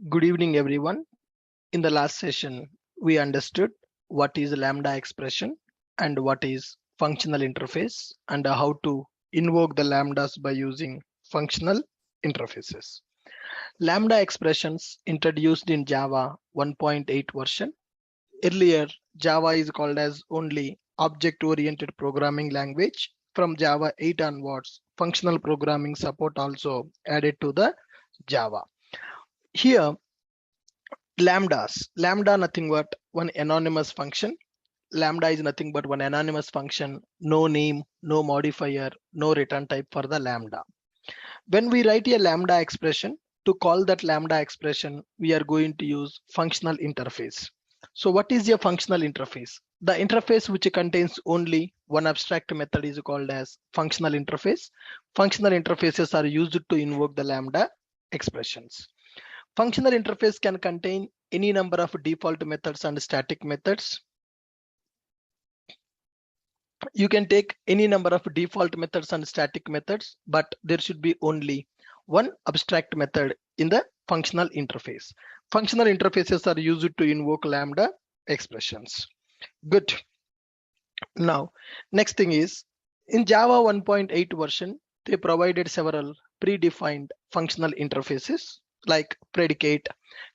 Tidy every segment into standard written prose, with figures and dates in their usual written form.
Good evening, everyone. In the last session, we understood what is lambda expression and what is functional interface and how to invoke the lambdas by using functional interfaces. Lambda expressions introduced in Java 1.8 version. Earlier, Java is called as only object-oriented programming language. From Java 8 onwards, functional programming support also added to the Java. Here, lambda nothing but one anonymous function. Lambda is nothing but one anonymous function, no name, no modifier, no return type for the lambda. When we write a lambda expression, to call that lambda expression, we are going to use functional interface. So what is a functional interface? The interface which contains only one abstract method is called as functional interface. Functional interfaces are used to invoke the lambda expressions. Functional interface can contain any number of default methods and static methods. You can take any number of default methods and static methods, but there should be only one abstract method in the functional interface. Functional interfaces are used to invoke lambda expressions. Good. Now, next thing is in Java 1.8 version, they provided several predefined functional interfaces like predicate,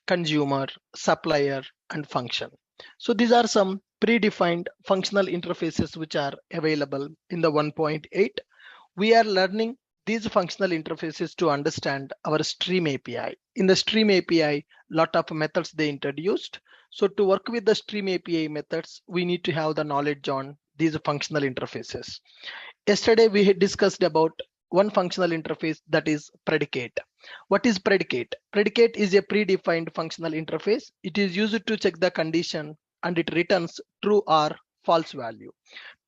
consumer, supplier, and function. So these are some predefined functional interfaces which are available in the 1.8. We are learning these functional interfaces to understand our Stream API. In the Stream API, lot of methods they introduced. So to work with the Stream API methods, we need to have the knowledge on these functional interfaces. Yesterday, we had discussed about one functional interface, that is predicate. What is predicate? Predicate is a predefined functional interface. It is used to check the condition and it returns true or false value.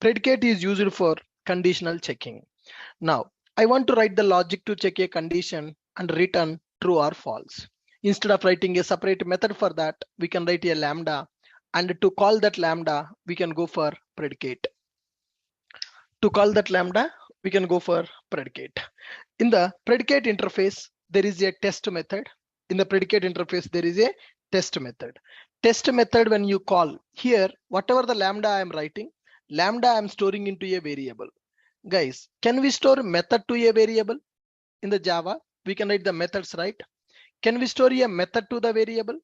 Predicate is used for conditional checking. Now, I want to write the logic to check a condition and return true or false. Instead of writing a separate method for that, we can write a lambda, and to call that lambda, we can go for predicate. To call that lambda, we can go for predicate. In the predicate interface, there is a test method. In the predicate interface, there is a test method. Test method, when you call here, whatever the lambda I am writing, lambda I am storing into a variable. Guys, can we store method to a variable? In the Java, we can write the methods, right? Can we store a method to the variable?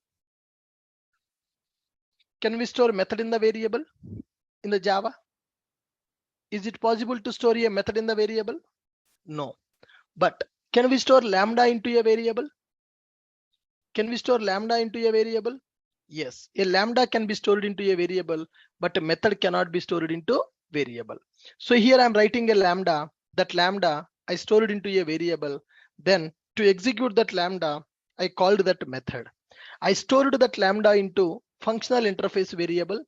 Can we store method in the variable in the Java? Is it possible to store a method in the variable? No. But can we store lambda into a variable? Can we store lambda into a variable? Yes, a lambda can be stored into a variable, but a method cannot be stored into variable. So here I'm writing a lambda. That lambda I stored into a variable. Then to execute that lambda, I called that method. I stored that lambda into functional interface variable.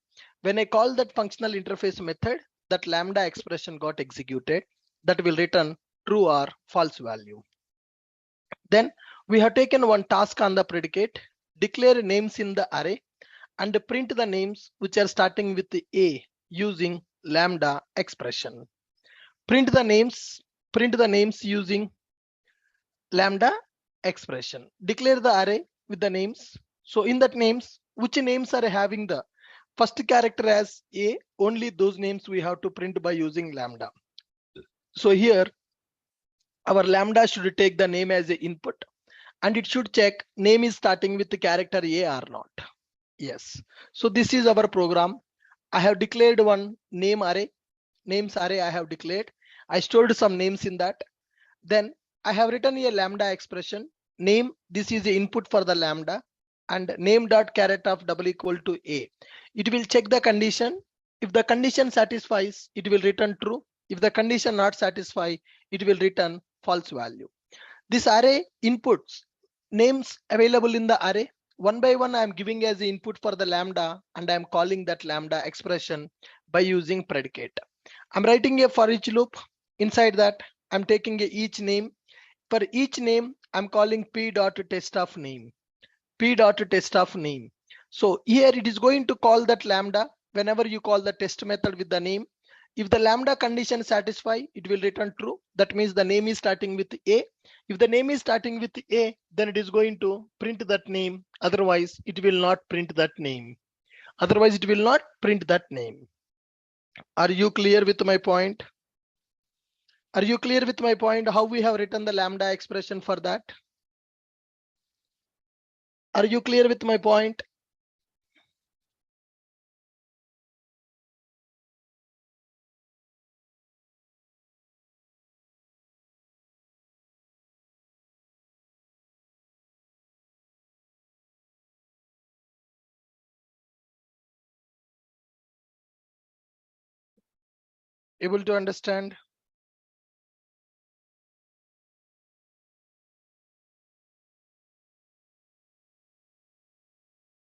When I call that functional interface method, that lambda expression got executed. That will return true or false value. Then we have taken one task on the predicate, declare names in the array and print the names which are starting with the A using lambda expression. Print the names using lambda expression. Declare the array with the names. So in that names, which names are having the first character as A, only those names we have to print by using lambda. So here our lambda should take the name as an input and it should check name is starting with the character A or not. Yes. So this is our program. I have declared one name array, names array I have declared. I stored some names in that. Then I have written a lambda expression. Name, this is the input for the lambda, and name dot caret of double equal to A. It will check the condition. If the condition satisfies, it will return true. If the condition not satisfy, it will return false value. This array inputs names available in the array. One by one, I am giving as the input for the lambda, and I am calling that lambda expression by using predicate. I'm writing a for each loop. Inside that, I'm taking each name. For each name, I'm calling p dot test of name. P dot test of name. So here it is going to call that lambda. Whenever you call the test method with the name, If the lambda condition satisfy, it will return true. That means the name is starting with A. If the name is starting with A, then it is going to print that name. Otherwise, it will not print that name. Otherwise, it will not print that name. Are you clear with my point? Are you clear with my point? How we have written the lambda expression for that? Are you clear with my point? Able to understand?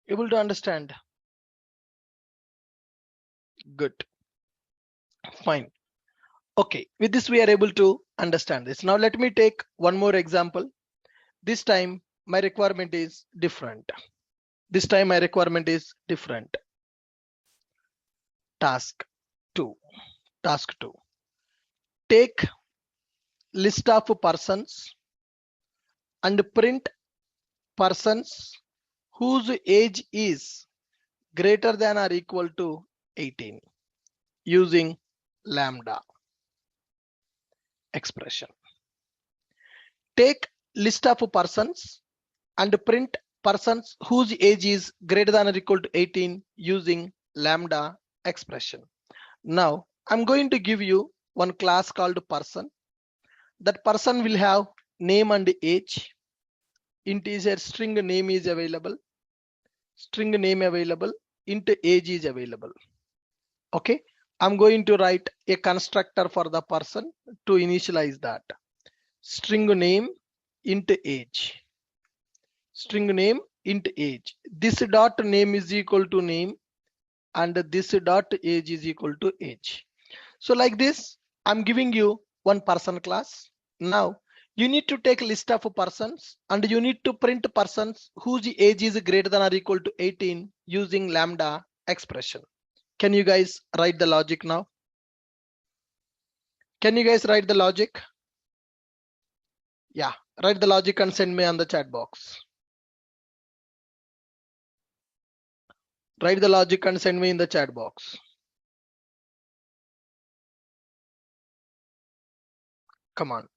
Able to understand? Good. Fine. Okay, with this we are able to understand this. Now let me take one more example. This time my requirement is different. This time my requirement is different. Task 2. Task 2. Take list of persons and print persons whose age is greater than or equal to 18 using lambda expression. Take list of persons and print persons whose age is greater than or equal to 18 using lambda expression. Now I'm going to give you one class called person. That person will have name and age. Integer string name is available. String name available. Int age is available. Okay, I'm going to write a constructor for the person to initialize that. String name int age. String name int age. This dot name is equal to name and this dot age is equal to age. So like this, I'm giving you one person class. Now you need to take a list of persons and you need to print persons whose age is greater than or equal to 18 using lambda expression. Can you guys write the logic now? Can you guys write the logic? Yeah, write the logic and send me on the chat box. Write the logic and send me in the chat box. Come on.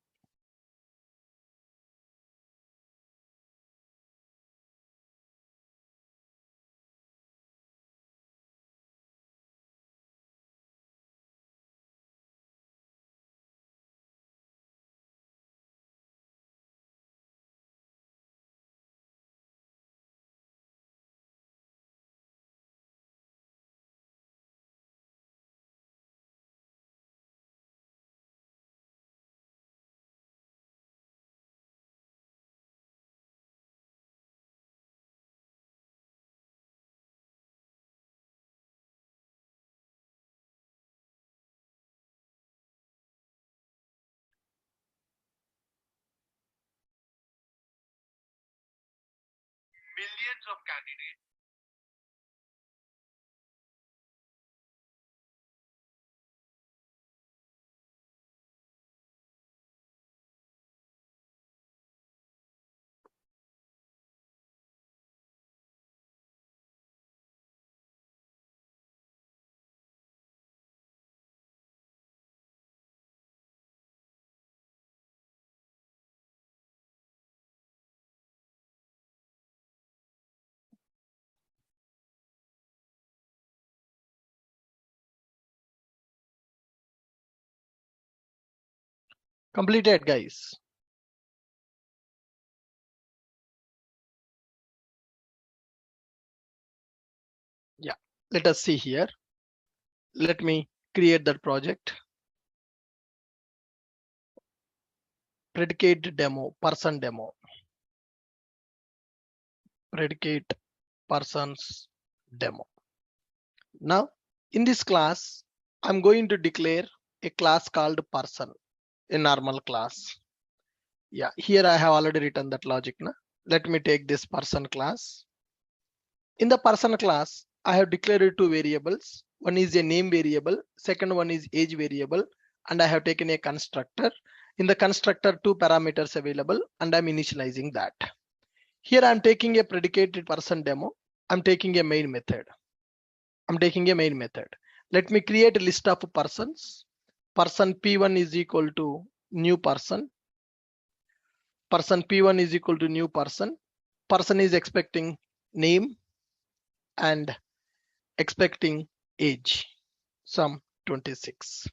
Millions of candidates. Completed, guys. Yeah, let us see here. Let me create that project. Predicate demo, person demo. Predicate persons demo. Now in this class, I'm going to declare a class called person, a normal class. Yeah, here I have already written that logic. Na? Let me take this person class. In the person class, I have declared two variables. One is a name variable, second one is age variable, and I have taken a constructor. In the constructor, 2 parameters available, and I'm initializing that. Here I'm taking a predicated person demo. I'm taking a main method. Let me create a list of persons. Person P1 is equal to new person. Person P1 is equal to new person. Person is expecting name and expecting age, some 26.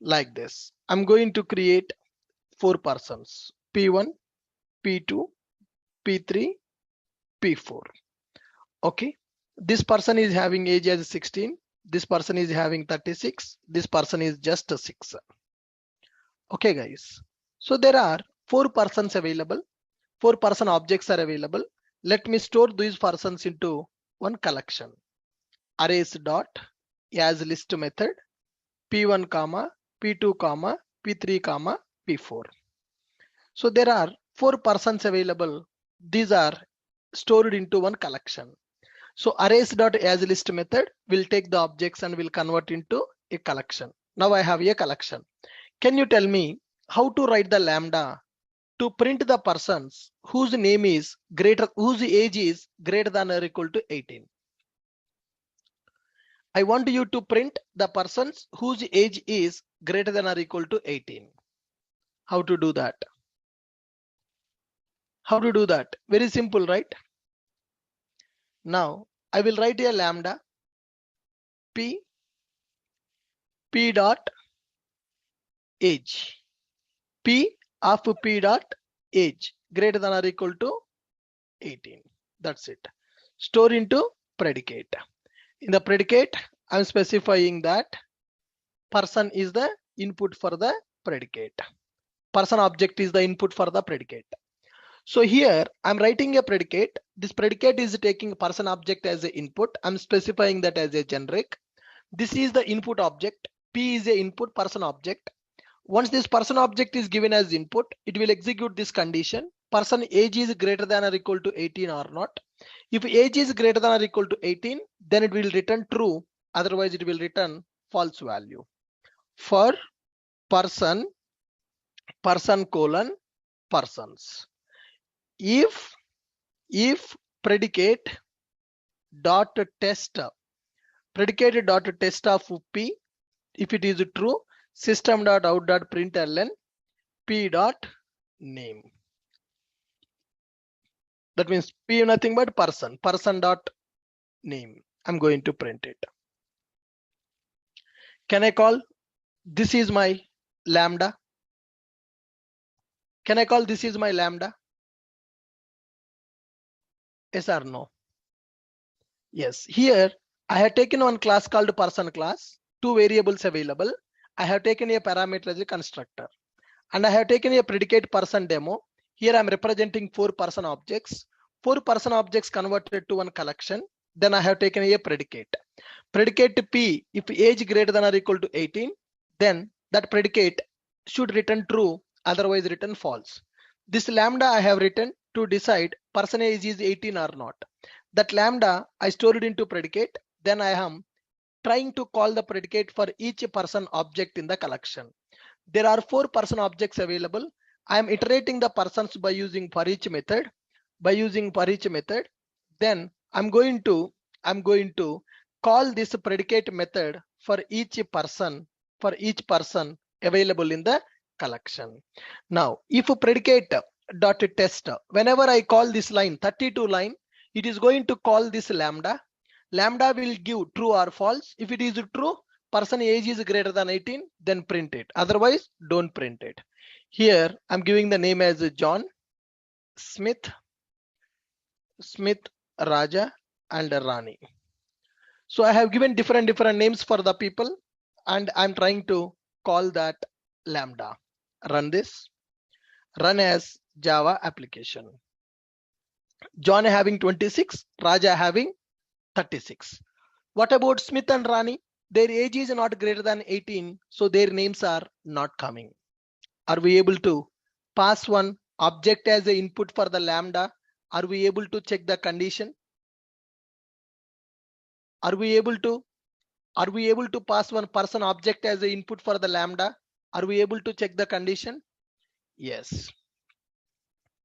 Like this. I'm going to create 4 persons, P1, P2, P3, P4. Okay. This person is having age as 16. This person is having 36. This person is just 6. Okay, guys. So there are 4 persons available. 4 person objects are available. Let me store these persons into one collection. Arrays dot as list method P1 comma P2 comma P3 comma P4. So there are 4 persons available. These are stored into one collection. So arrays dot as list method will take the objects and will convert into a collection. Now I have a collection. Can you tell me how to write the lambda to print the persons whose name is greater, whose age is greater than or equal to 18? I want you to print the persons whose age is greater than or equal to 18. How to do that? Very simple, right? Now I will write a lambda p dot age, p of p dot age greater than or equal to 18. That's it. Store into predicate. In the predicate, I'm specifying that person is the input for the predicate. Person object is the input for the predicate. So here I'm writing a predicate. This predicate is taking person object as an input. I'm specifying that as a generic. This is the input object. P is a input person object. Once this person object is given as input, it will execute this condition. Person age is greater than or equal to 18 or not. If age is greater than or equal to 18, then it will return true. Otherwise it will return false value. For person colon persons. If predicate dot test of P, if it is true, system dot out dot println P dot name. That means P nothing but person dot name. I'm going to print it. Can I call this is my lambda? Can I call this is my lambda? Yes or no? Yes. Here I have taken one class called person class, 2 variables available. I have taken a parameter as a constructor, and I have taken a predicate person demo. Here I'm representing 4 person objects. 4 person objects converted to one collection. Then I have taken a predicate. Predicate P, if age greater than or equal to 18, then that predicate should return true, otherwise return false. This lambda I have written to decide person age is 18 or not. That lambda I stored into predicate. Then I am trying to call the predicate for each person object in the collection. There are 4 person objects available. I am iterating the persons by using for each method. Then I'm going to call this predicate method for each person available in the collection. Now, if predicate dot test, whenever I call this line 32 line, it is going to call this lambda. Lambda will give true or false. If it is true, person age is greater than 18, then print it. Otherwise, don't print it. Here I'm giving the name as John, Smith, Raja, and Rani. So I have given different names for the people, and I'm trying to call that lambda. Run this. Run as Java application. John having 26, Raja having 36. What about Smith and Rani? Their age is not greater than 18, so their names are not coming. Are we able to pass one object as an input for the lambda? Are we able to check the condition? Are we able to Are we able to pass one person object as the input for the lambda? Are we able to check the condition? Yes.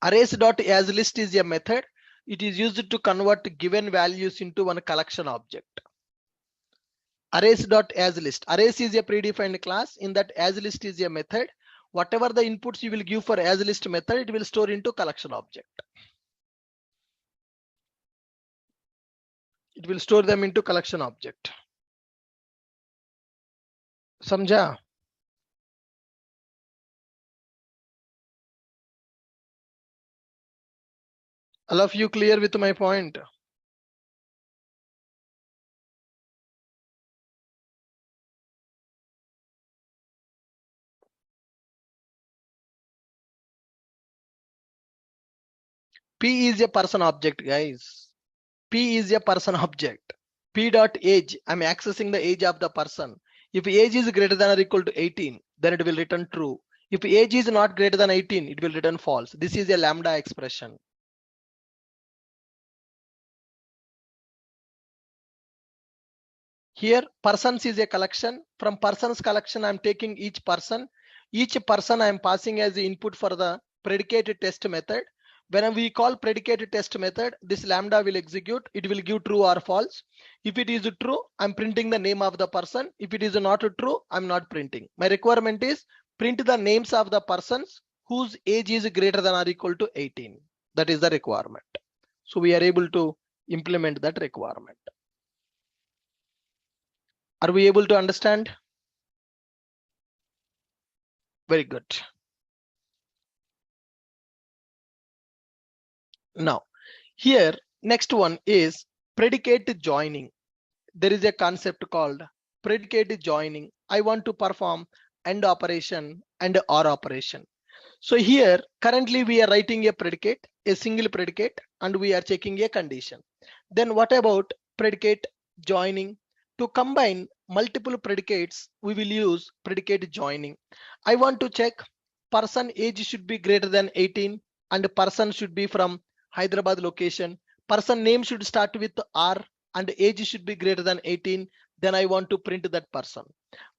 Arrays.asList is a method. It is used to convert given values into one collection object. Arrays.asList. Arrays is a predefined class. In that, asList is a method. Whatever the inputs you will give for asList method, it will store into collection object. It will store them into collection object. Samjha? All of you clear with my point? P is a person object, guys. P is a person object. P dot age, I'm accessing the age of the person. If age is greater than or equal to 18, then it will return true. If age is not greater than 18, it will return false. This is a lambda expression. Here, persons is a collection. From persons collection, I'm taking each person. Each person I'm passing as the input for the predicate test method. When we call predicate test method, this lambda will execute. It will give true or false. If it is true, I'm printing the name of the person. If it is not true, I'm not printing. My requirement is print the names of the persons whose age is greater than or equal to 18. That is the requirement. So we are able to implement that requirement. Are we able to understand? Very good. Now, here, next one is predicate joining. There is a concept called predicate joining. I want to perform AND operation and OR operation. So here, currently we are writing a predicate, a single predicate, and we are checking a condition. Then what about predicate joining? To combine multiple predicates, we will use predicate joining. I want to check person age should be greater than 18 and person should be from Hyderabad location. Person name should start with R and age should be greater than 18. Then I want to print that person.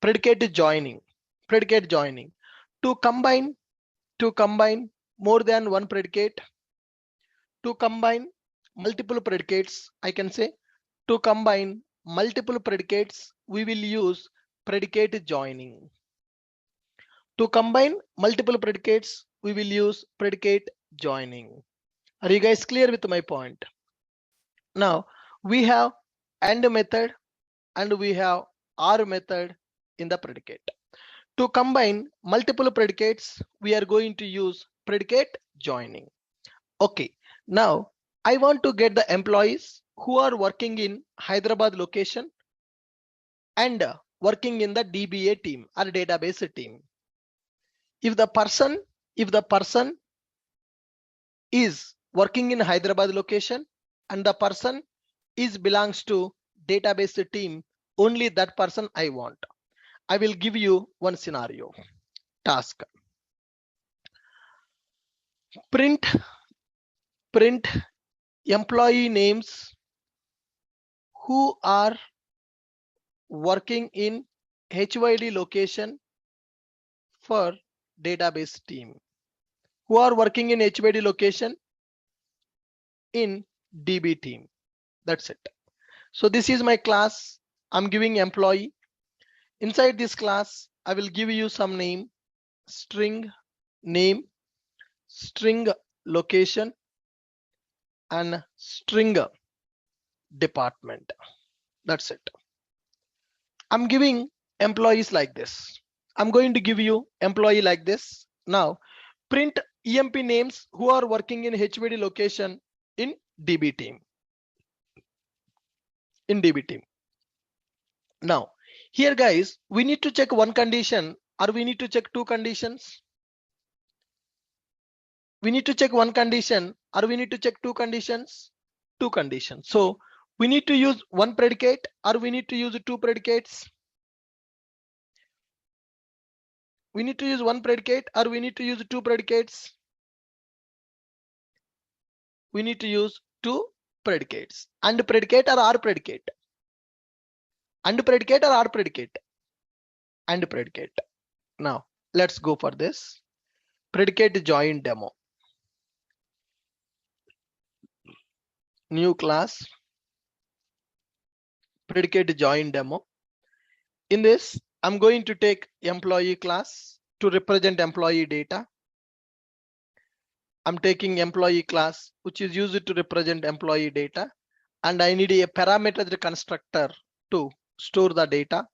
Predicate joining. Predicate joining. To combine more than one predicate, to combine multiple predicates, I can say to combine multiple predicates, we will use predicate joining. To combine multiple predicates, we will use predicate joining. Are you guys clear with my point? Now we have AND method and we have OR method in the predicate. To combine multiple predicates, we are going to use predicate joining. Okay, now I want to get the employees who are working in Hyderabad location and working in the DBA team or database team. If the person is working in Hyderabad location and the person is belongs to database team, only that person I want. I will give you one scenario. Task. Print employee names who are working in HYD location for database team. Who are working in HYD location in DB team. That's it. So this is my class. I'm giving employee. Inside this class, I will give you some name, string name, string location, and string department. That's it. I'm giving employees like this. I'm going to give you employee like this. Now print EMP names who are working in HYD location in DB team. In DB team. Now here guys, we need to check one condition or we need to check two conditions. We need to check one condition or we need to check two conditions. Two conditions. So we need to use one predicate or we need to use two predicates. We need to use one predicate or we need to use two predicates. We need to use two predicates. And predicate or R predicate. And predicate or are predicate? And predicate. Now let's go for this. Predicate join demo. New class. Predicate join demo. In this, I'm going to take employee class to represent employee data. I'm taking employee class, which is used to represent employee data. And I need a parameter constructor to store the data.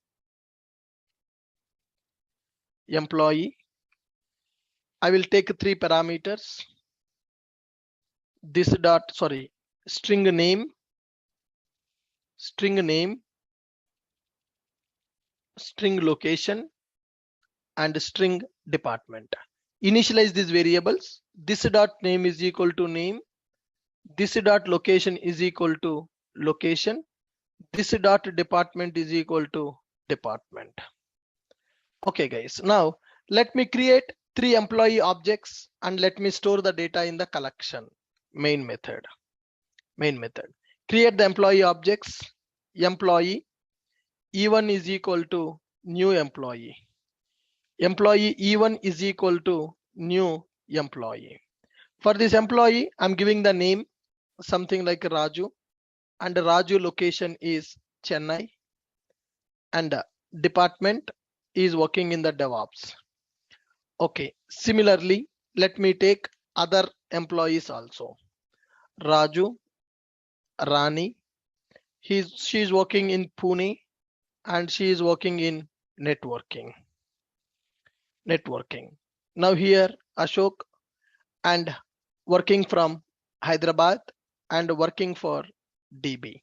Employee. I will take 3 parameters. This dot, sorry, string name, string location, and string department. Initialize these variables. This dot name is equal to name. This dot location is equal to location. This dot department is equal to department. Okay guys, now let me create 3 employee objects and let me store the data in the collection. Main method. Create the employee objects. Employee E1 is equal to new employee. Employee E1 is equal to new employee. For this employee, I'm giving the name something like Raju, and Raju location is Chennai, and department is working in the DevOps. Okay, similarly, let me take other employees also. Raju, Rani, she's working in Pune and she is working in networking. Now here Ashok and working from Hyderabad and working for DB.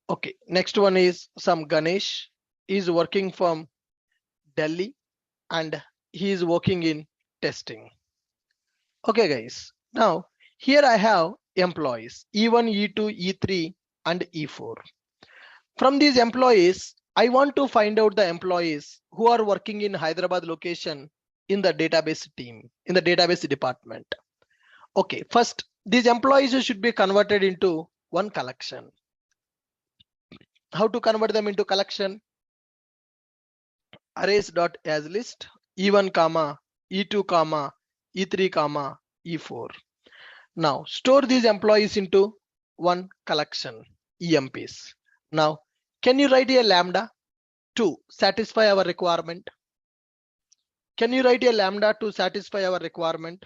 Okay, next one is some Ganesh is working from Delhi and he is working in testing. Okay guys, now here I have employees E1, E2, E3 and E4. From these employees, I want to find out the employees who are working in Hyderabad location in the database team, in the database department. Okay, first, these employees should be converted into one collection. How to convert them into collection? Arrays.asList E1, E2, E3, E4. Now store these employees into one collection, EMPs. Now, can you write a lambda to satisfy our requirement? Can you write a lambda to satisfy our requirement?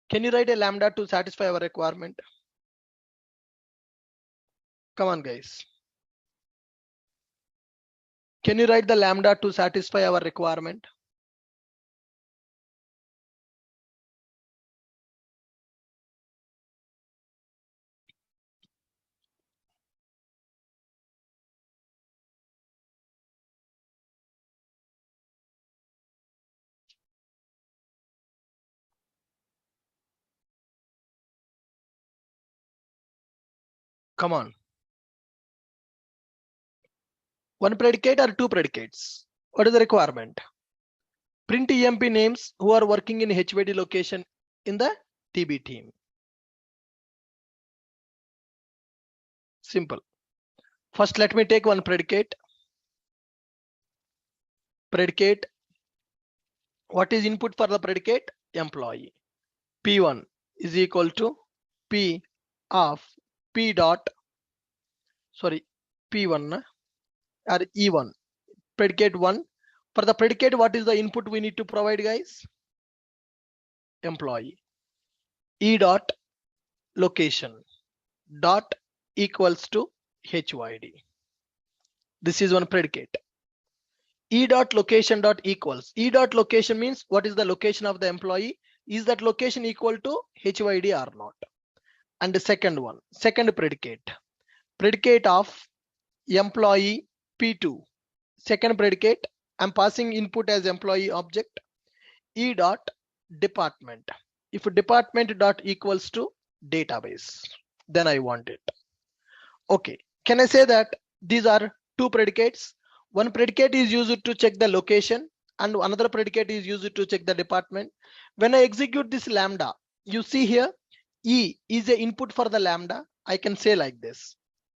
Can you write a lambda to satisfy our requirement? Come on, guys. Can you write the lambda to satisfy our requirement? Come on. One predicate or 2 predicates? What is the requirement? Print EMP names who are working in HYD location in the TB team. Simple. First, let me take one predicate. Predicate. What is input for the predicate? Employee. P1 is equal to P of P dot, sorry, P1 or E1. Predicate 1. For the predicate, what is the input we need to provide, guys? Employee. E dot location dot equals to HYD. This is one predicate. E dot location dot equals. E dot location means what is the location of the employee? Is that location equal to HYD or not? And the second one, second predicate. Predicate of employee P2. Second predicate, I'm passing input as employee object. E dot department. If department dot equals to database, then I want it. Okay, can I say that these are 2 predicates? One predicate is used to check the location and another predicate is used to check the department. When I execute this lambda, you see here E is a input for the lambda, I can say like this.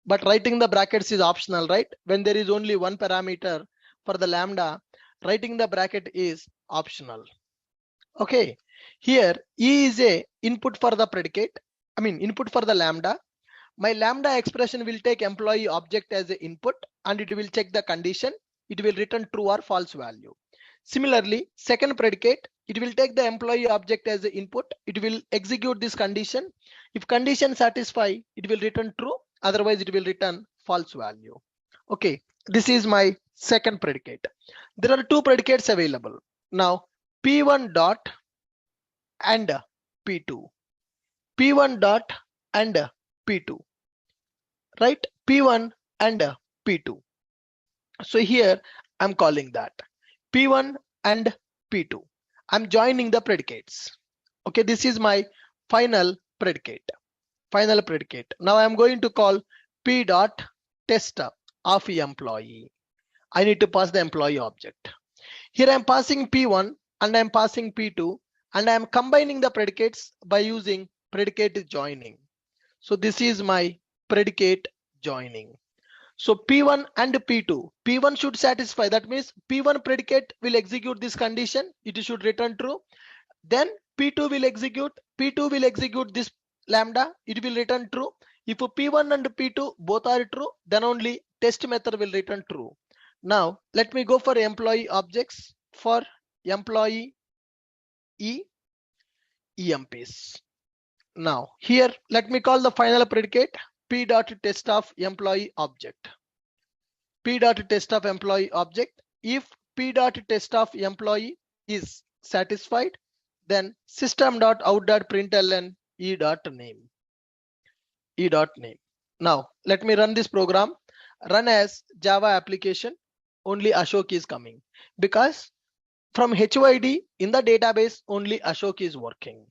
But writing the brackets is optional, right? When there is only one parameter for the lambda, writing the bracket is optional. Okay, here E is a input for the predicate, input for the lambda. My lambda expression will take employee object as an input and it will check the condition. It will return true or false value. Similarly, second predicate, it will take the employee object as an input. It will execute this condition. If condition satisfy, it will return true. Otherwise, it will return false value. Okay, this is my second predicate. There are two predicates available. Now, P1 dot and P2. P1 dot and P2. Right? P1 and P2. So here I'm calling that P1 and P2. I'm joining the predicates. Okay, this is my final predicate. Final predicate. Now I'm going to call P dot test of employee. I need to pass the employee object. Here I'm passing P1 and I'm passing P2 and I'm combining the predicates by using predicate joining. So this is my predicate joining. So P1 and P2, P1 should satisfy. That means P1 predicate will execute this condition. It should return true. Then P2 will execute this lambda. It will return true. If P1 and P2 both are true, then only test method will return true. Now let me go for employee objects for employee EMPs. Now here let me call the final predicate P dot test of employee object. P dot test of employee object. If P dot test of employee is satisfied, then system dot out dot println E dot name. E dot name. Now let me run this program. Run as Java application. Only Ashok is coming because from HYD in the database only Ashok is working.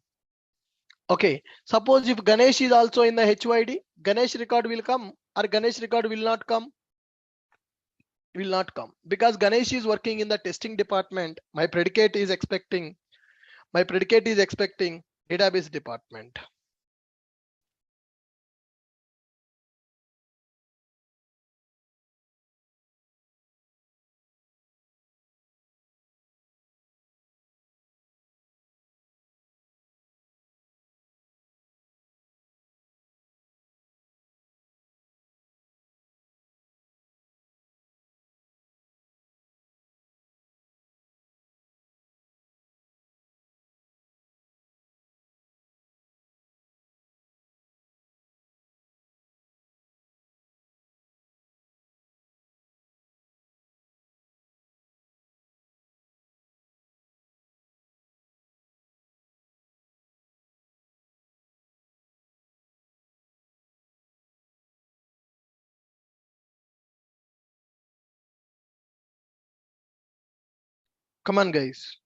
Okay, suppose if Ganesh is also in the HYD, Ganesh record will come or Ganesh record will not come. Will not come because Ganesh is working in the testing department. My predicate is expecting database department. Come on, guys.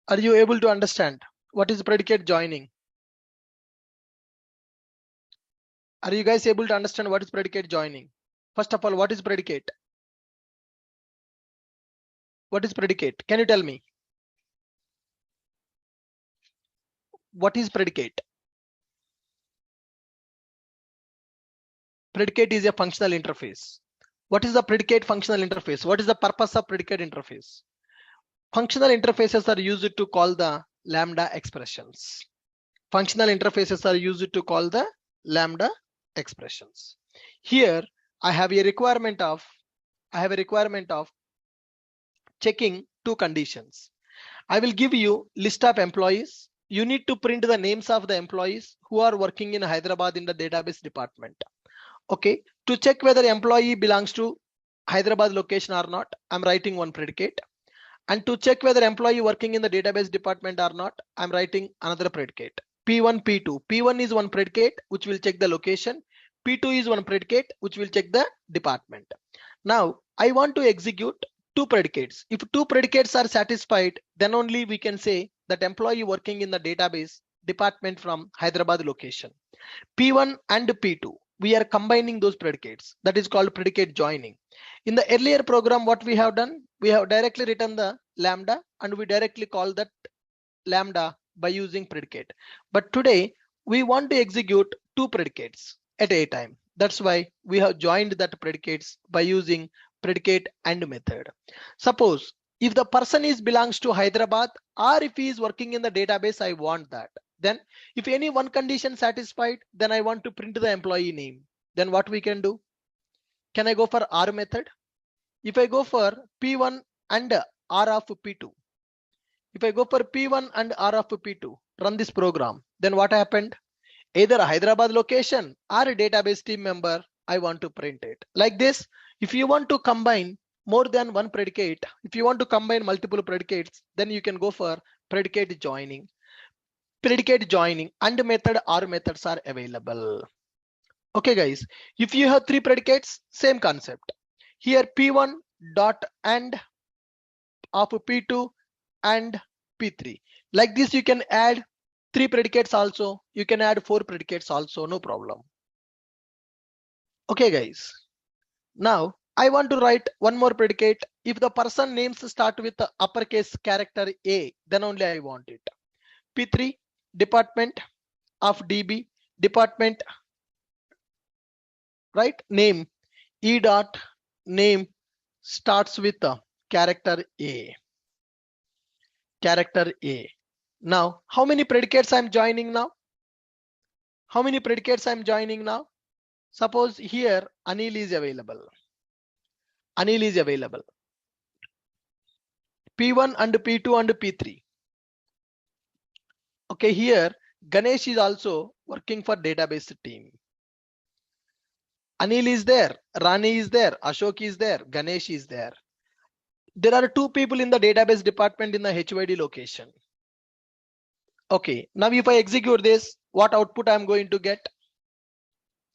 Are you able to understand what is predicate joining? Are you guys able to understand what is predicate joining? First of all, what is predicate? What is predicate? Can you tell me? What is predicate? Predicate is a functional interface. What is the predicate functional interface? What is the purpose of predicate interface? Functional interfaces are used to call the lambda expressions. Functional interfaces are used to call the lambda expressions. Here I have a requirement of checking two conditions. I will give you list of employees. You need to print the names of the employees who are working in Hyderabad in the database department. Okay, to check whether employee belongs to Hyderabad location or not, I'm writing one predicate. And to check whether employee working in the database department or not, I'm writing another predicate. P1, P2. P1 is one predicate which will check the location. P2 is one predicate which will check the department. Now I want to execute two predicates. If two predicates are satisfied, then only we can say that employee working in the database department from Hyderabad location. P1 and P2. we are combining those predicates. That is called predicate joining. In the earlier program, what we have done, we have directly written the lambda and we directly call that lambda by using predicate. But today we want to execute two predicates at a time. That's why we have joined that predicates by using predicate and method. Suppose if the person is belongs to Hyderabad or if he is working in the database, I want that. Then if any one condition satisfied, then I want to print the employee name. Then what we can do? Can I go for R method? If I go for P1 and R of P2, if I go for P1 and R of P2, run this program, then what happened? Either a Hyderabad location or a database team member, I want to print it. Like this, if you want to combine more than one predicate, if you want to combine multiple predicates, then you can go for predicate joining. Predicate joining and method or methods are available. Okay guys, if you have three predicates, same concept. Here P1 dot and of P2 and P3. Like this, you can add three predicates also. You can add four predicates also, no problem. Okay guys, now I want to write one more predicate. If the person names start with the uppercase character A, then only I want it. P3 department of DB, department, right, name, E dot name starts with the character A. Character A. Now, how many predicates I'm joining now? How many predicates I'm joining now? Suppose here Anil is available. Anil is available. P1 and P2 and P3. Okay, here Ganesh is also working for database team. Anil is there, Rani is there, Ashok is there, Ganesh is there. There are two people in the database department in the HYD location. Okay, now if I execute this, what output I'm going to get?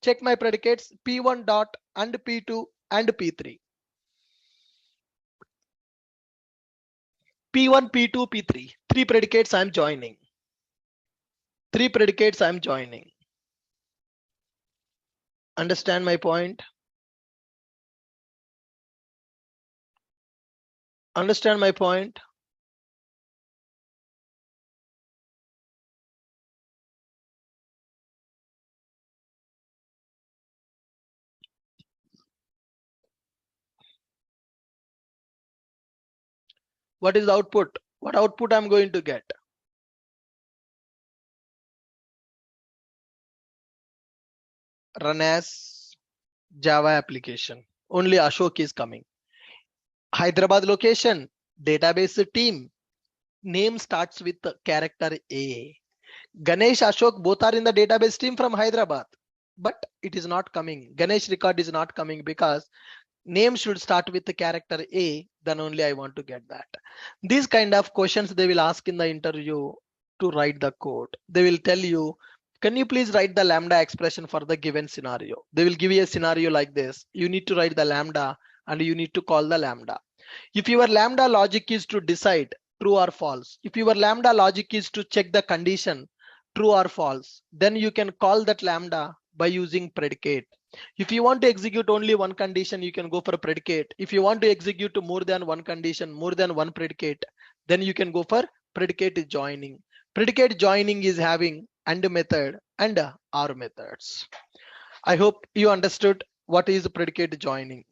Check my predicates P1 dot and P2 and P3. P1, P2, P3. Three predicates I'm joining. Three predicates I'm joining. Understand my point? Understand my point? What is the output? What output I'm going to get? Run as Java application. Only Ashok is coming. Hyderabad location, database team. Name starts with the character A. Ganesh, Ashok, both are in the database team from Hyderabad, but it is not coming. Ganesh record is not coming because name should start with the character A, then only I want to get that. These kind of questions they will ask in the interview to write the code. They will tell you, can you please write the lambda expression for the given scenario? They will give you a scenario like this. You need to write the lambda and you need to call the lambda. If your lambda logic is to decide true or false, if your lambda logic is to check the condition true or false, then you can call that lambda by using predicate. If you want to execute only one condition, you can go for a predicate. If you want to execute more than one condition, more than one predicate, then you can go for predicate joining. Predicate joining is having and method and R methods. I hope you understood what is predicate joining.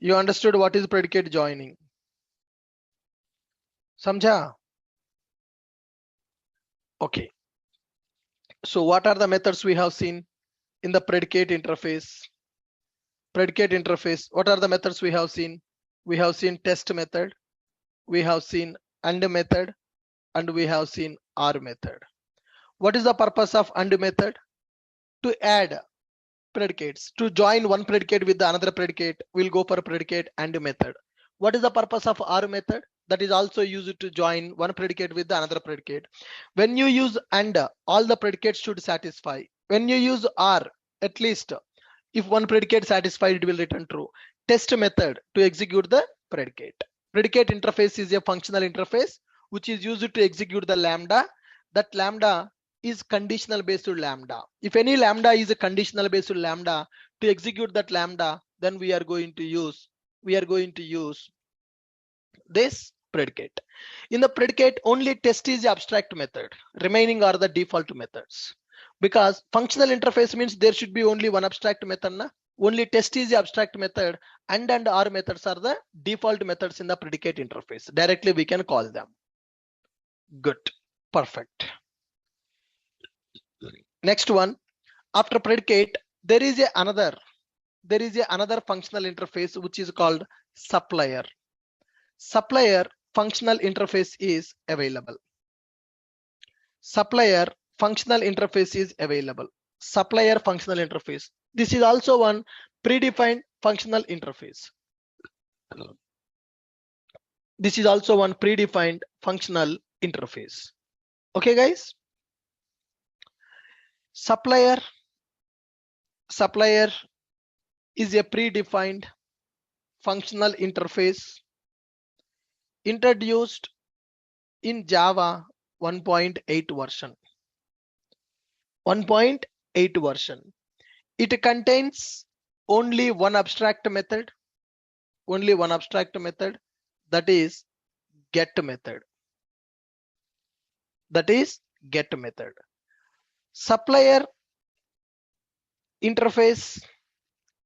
You understood what is predicate joining? Samjha? Okay. So what are the methods we have seen in the predicate interface? Predicate interface, what are the methods we have seen? We have seen test method, we have seen AND method, and we have seen R method. What is the purpose of AND method? To add predicates. To join one predicate with the another predicate, we'll go for a predicate AND method. What is the purpose of R method? That is also used to join one predicate with the another predicate. When you use AND, all the predicates should satisfy. When you use R, at least if one predicate satisfied, it will return true. Test method to execute the predicate. Predicate interface is a functional interface which is used to execute the lambda. That lambda is conditional based lambda. If any lambda is a conditional based lambda, to execute that lambda, then we are going to use this predicate. In the predicate, only test is the abstract method. Remaining are the default methods. Because functional interface means there should be only one abstract method. Na? Only test is the abstract method, and or methods are the default methods in the predicate interface. Directly we can call them. Good, perfect. Next one, after predicate, there is another functional interface which is called supplier. Supplier functional interface is available. Supplier functional interface is available. Supplier functional interface. This is also one predefined functional interface. This is also one predefined functional interface. Okay, guys. Supplier is a predefined functional interface introduced in Java 1.8 version. 1.8 version. It contains only one abstract method. Only one abstract method, that is get method. That is get method. Supplier interface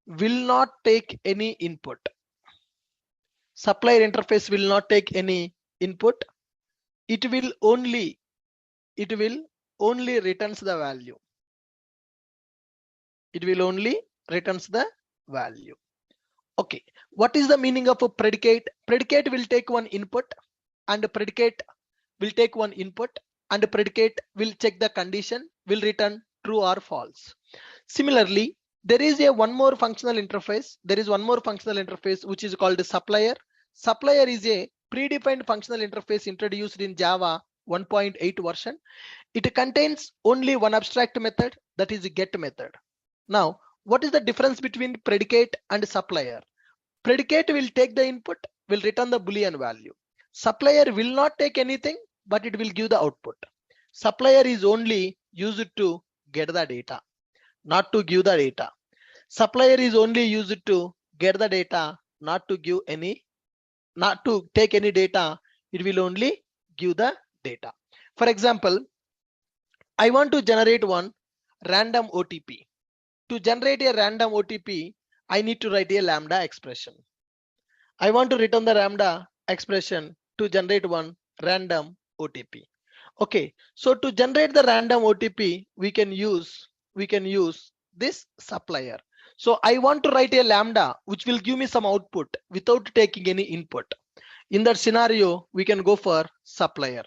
will not take any input. Supplier interface will not take any input. It will only returns the value. It will only returns the value. Okay, what is the meaning of a predicate? Predicate will take one input, and predicate will take one input, and predicate will check the condition, will return true or false. Similarly, there is one more functional interface. There is one more functional interface which is called supplier. Supplier is a predefined functional interface introduced in Java 1.8 version. It contains only one abstract method, that is get method. Now, what is the difference between predicate and supplier? Predicate will take the input, will return the Boolean value. Supplier will not take anything, but it will give the output. Supplier is only used to get the data, not to give the data. Supplier is only used to get the data, not to take any data. It will only give the data. For example, I want to generate one random OTP. To generate a random OTP, I need to write a lambda expression. I want to return the lambda expression to generate one random OTP. Okay, so to generate the random OTP, we can use this supplier. So I want to write a lambda which will give me some output without taking any input. In that scenario, we can go for supplier.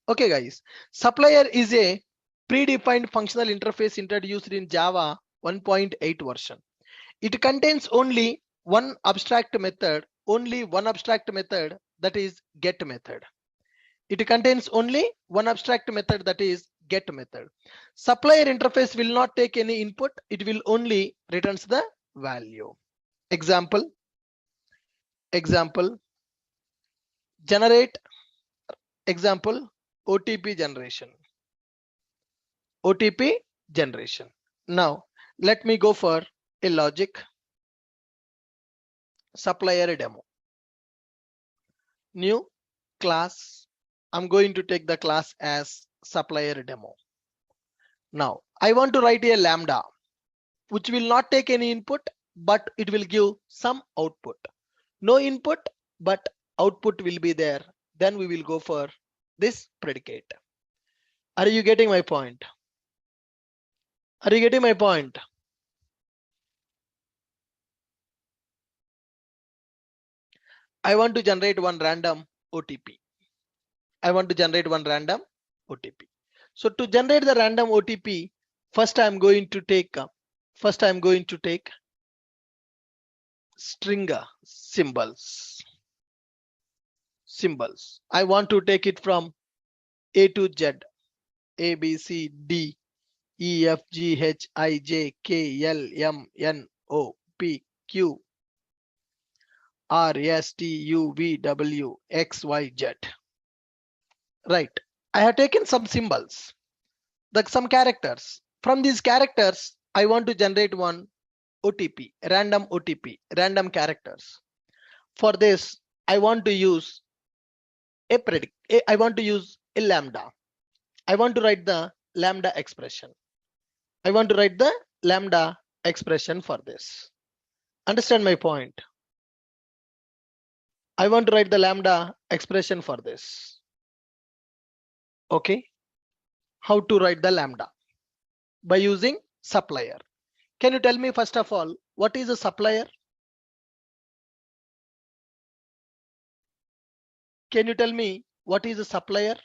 Okay, guys, supplier is a predefined functional interface introduced in Java 1.8 version. It contains only one abstract method, that is get method. It contains only one abstract method, that is get method. Supplier interface will not take any input. It will only returns the value. Example, generate OTP generation. Now let me go for a logic supplier demo. New class. I'm going to take the class as supplier demo. Now I want to write a lambda which will not take any input, but it will give some output. No input, but output will be there. Then we will go for this predicate. Are you getting my point? Are you getting my point? I want to generate one random OTP. So to generate the random OTP, first I'm going to take string symbols. I want to take it from A to Z, A, B, C, D, E, F, G, H, I, J, K, L, M, N, O, P, Q, R, S, T, U, V, W, X, Y, Z. Right. I have taken some symbols. some characters. From these characters, I want to generate one OTP, random characters. For this, I want to use I want to use a lambda. I want to write the lambda expression. I want to write the lambda expression for this. Understand my point? I want to write the lambda expression for this. Okay. How to write the lambda? By using supplier. Can you tell me first of all, what is a supplier? Can you tell me what is a supplier?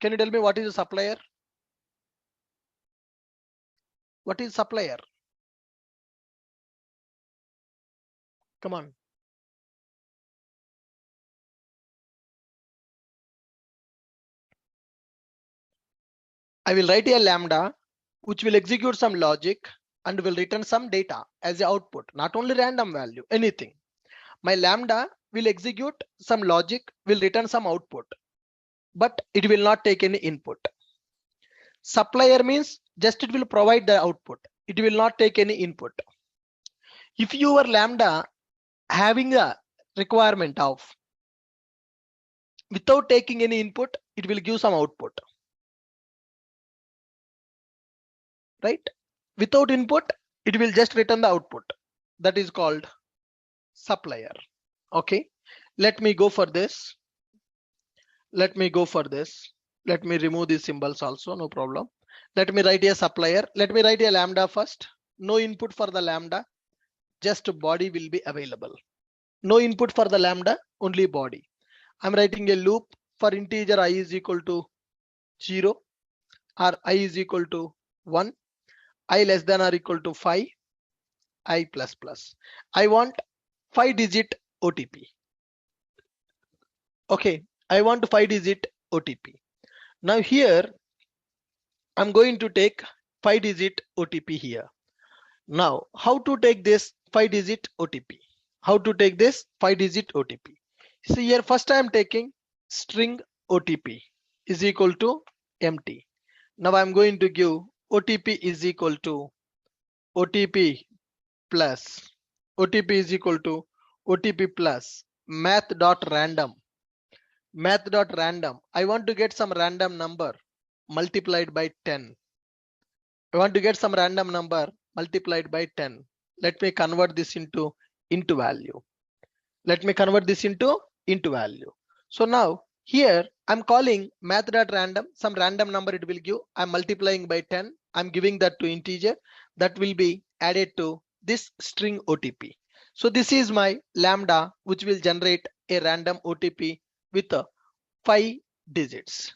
Can you tell me what is a supplier? What is supplier? Come on. I will write a lambda which will execute some logic and will return some data as the output, not only random value, anything. My lambda will execute some logic, will return some output, but it will not take any input. Supplier means just it will provide the output. It will not take any input. If your lambda having a requirement of without taking any input, it will give some output. Right? Without input, it will just return the output. That is called supplier. Okay. Let me go for this. Let me remove these symbols also, no problem. Let me write a supplier. Let me write a lambda first. No input for the lambda, just body will be available. No input for the lambda, only body. I'm writing a loop for integer I is equal to 0 or I is equal to 1, I less than or equal to 5, I plus plus. I want 5-digit OTP. Okay, I want 5-digit OTP. Now here, I'm going to take 5-digit OTP here. Now, how to take this 5-digit OTP? How to take this 5-digit OTP? See here, first I am taking string OTP is equal to empty. Now I'm going to give OTP is equal to OTP plus OTP is equal to OTP plus math.random. Math.random. I want to get some random number multiplied by 10. I want to get some random number multiplied by 10. Let me convert this into value. Let me convert this into value. So now here I'm calling math.random, some random number it will give. I'm multiplying by 10. I'm giving that to integer that will be added to this string OTP. So this is my lambda which will generate a random OTP with 5 digits.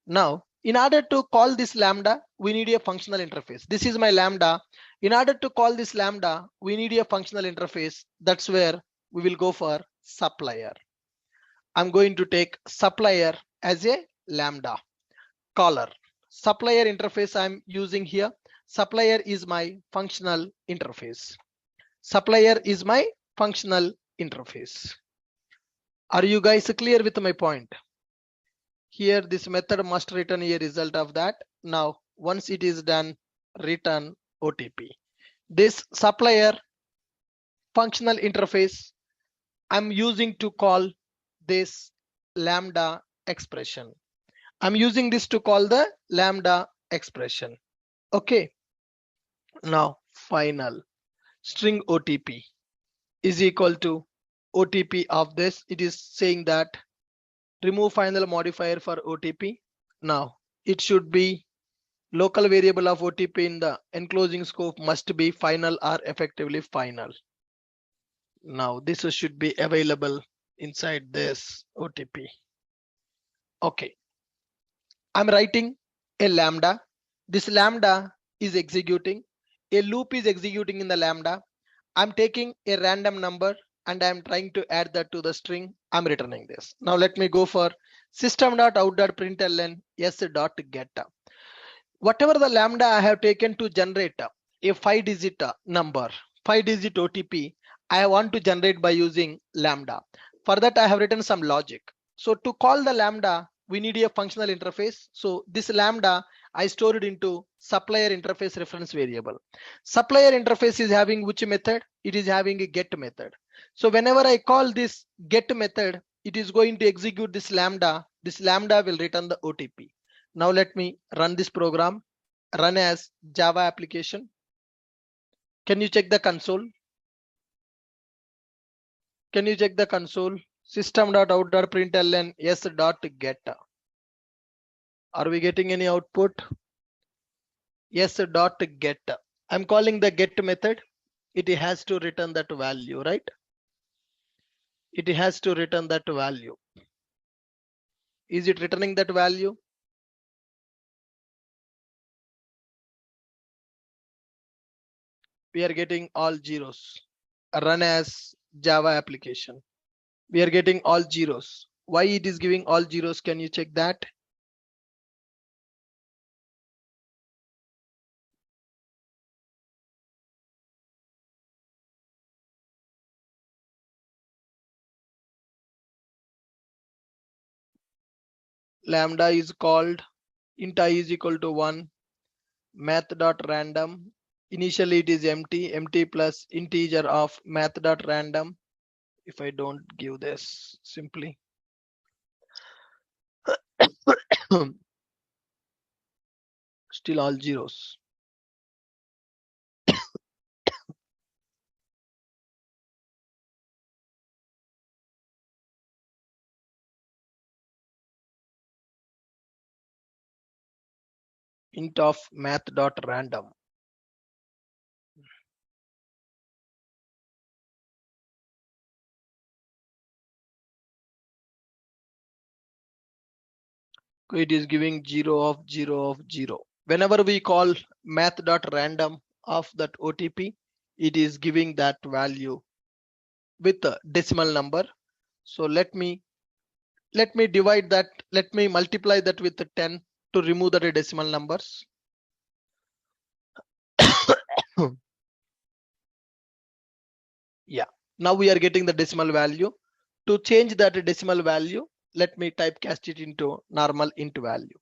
Now in order to call this lambda, we need a functional interface. This is my lambda. In order to call this lambda, we need a functional interface. That's where we will go for supplier. I'm going to take supplier as a lambda caller. Supplier interface I'm using here. Supplier is my functional interface. Supplier is my functional interface. Are you guys clear with my point? Here this method must return a result of that. Now once it is done, return OTP. This supplier functional interface I'm using to call this lambda expression. I'm using this to call the lambda expression. Okay. Now final string OTP is equal to OTP of this. It is saying that remove final modifier for OTP. Now it should be local variable of OTP in the enclosing scope must be final or effectively final. Now this should be available inside this OTP. Okay. I'm writing a lambda. This lambda is executing. A loop is executing in the lambda. I'm taking a random number and I'm trying to add that to the string. I'm returning this. Now let me go for system.out.println s.get. Whatever the lambda I have taken to generate a 5-digit number, 5-digit OTP, I want to generate by using lambda. For that, I have written some logic. So to call the lambda, we need a functional interface. So this lambda, I store it into supplier interface reference variable. Supplier interface is having which method? It is having a get method. So whenever I call this get method, it is going to execute this lambda. This lambda will return the OTP. Now let me run this program, run as Java application. Can you check the console? Can you check the console? System.out.println yes.get. Are we getting any output? Yes.get. I'm calling the get method. It has to return that value, right? It has to return that value. Is it returning that value? We are getting all zeros. Run as Java application. We are getting all zeros. Why it is giving all zeros? Can you check that? Lambda is called, int I is equal to 1, math.random. Initially it is empty plus integer of math.random. If I don't give this simply. Still all zeros. Int of math.random. It is giving 0 of 0 of 0. Whenever we call math.random of that OTP, it is giving that value with a decimal number. So let me divide that. Let me multiply that with the 10 to remove the decimal numbers. Yeah, now we are getting the decimal value. To change that decimal value, let me typecast it into normal int value.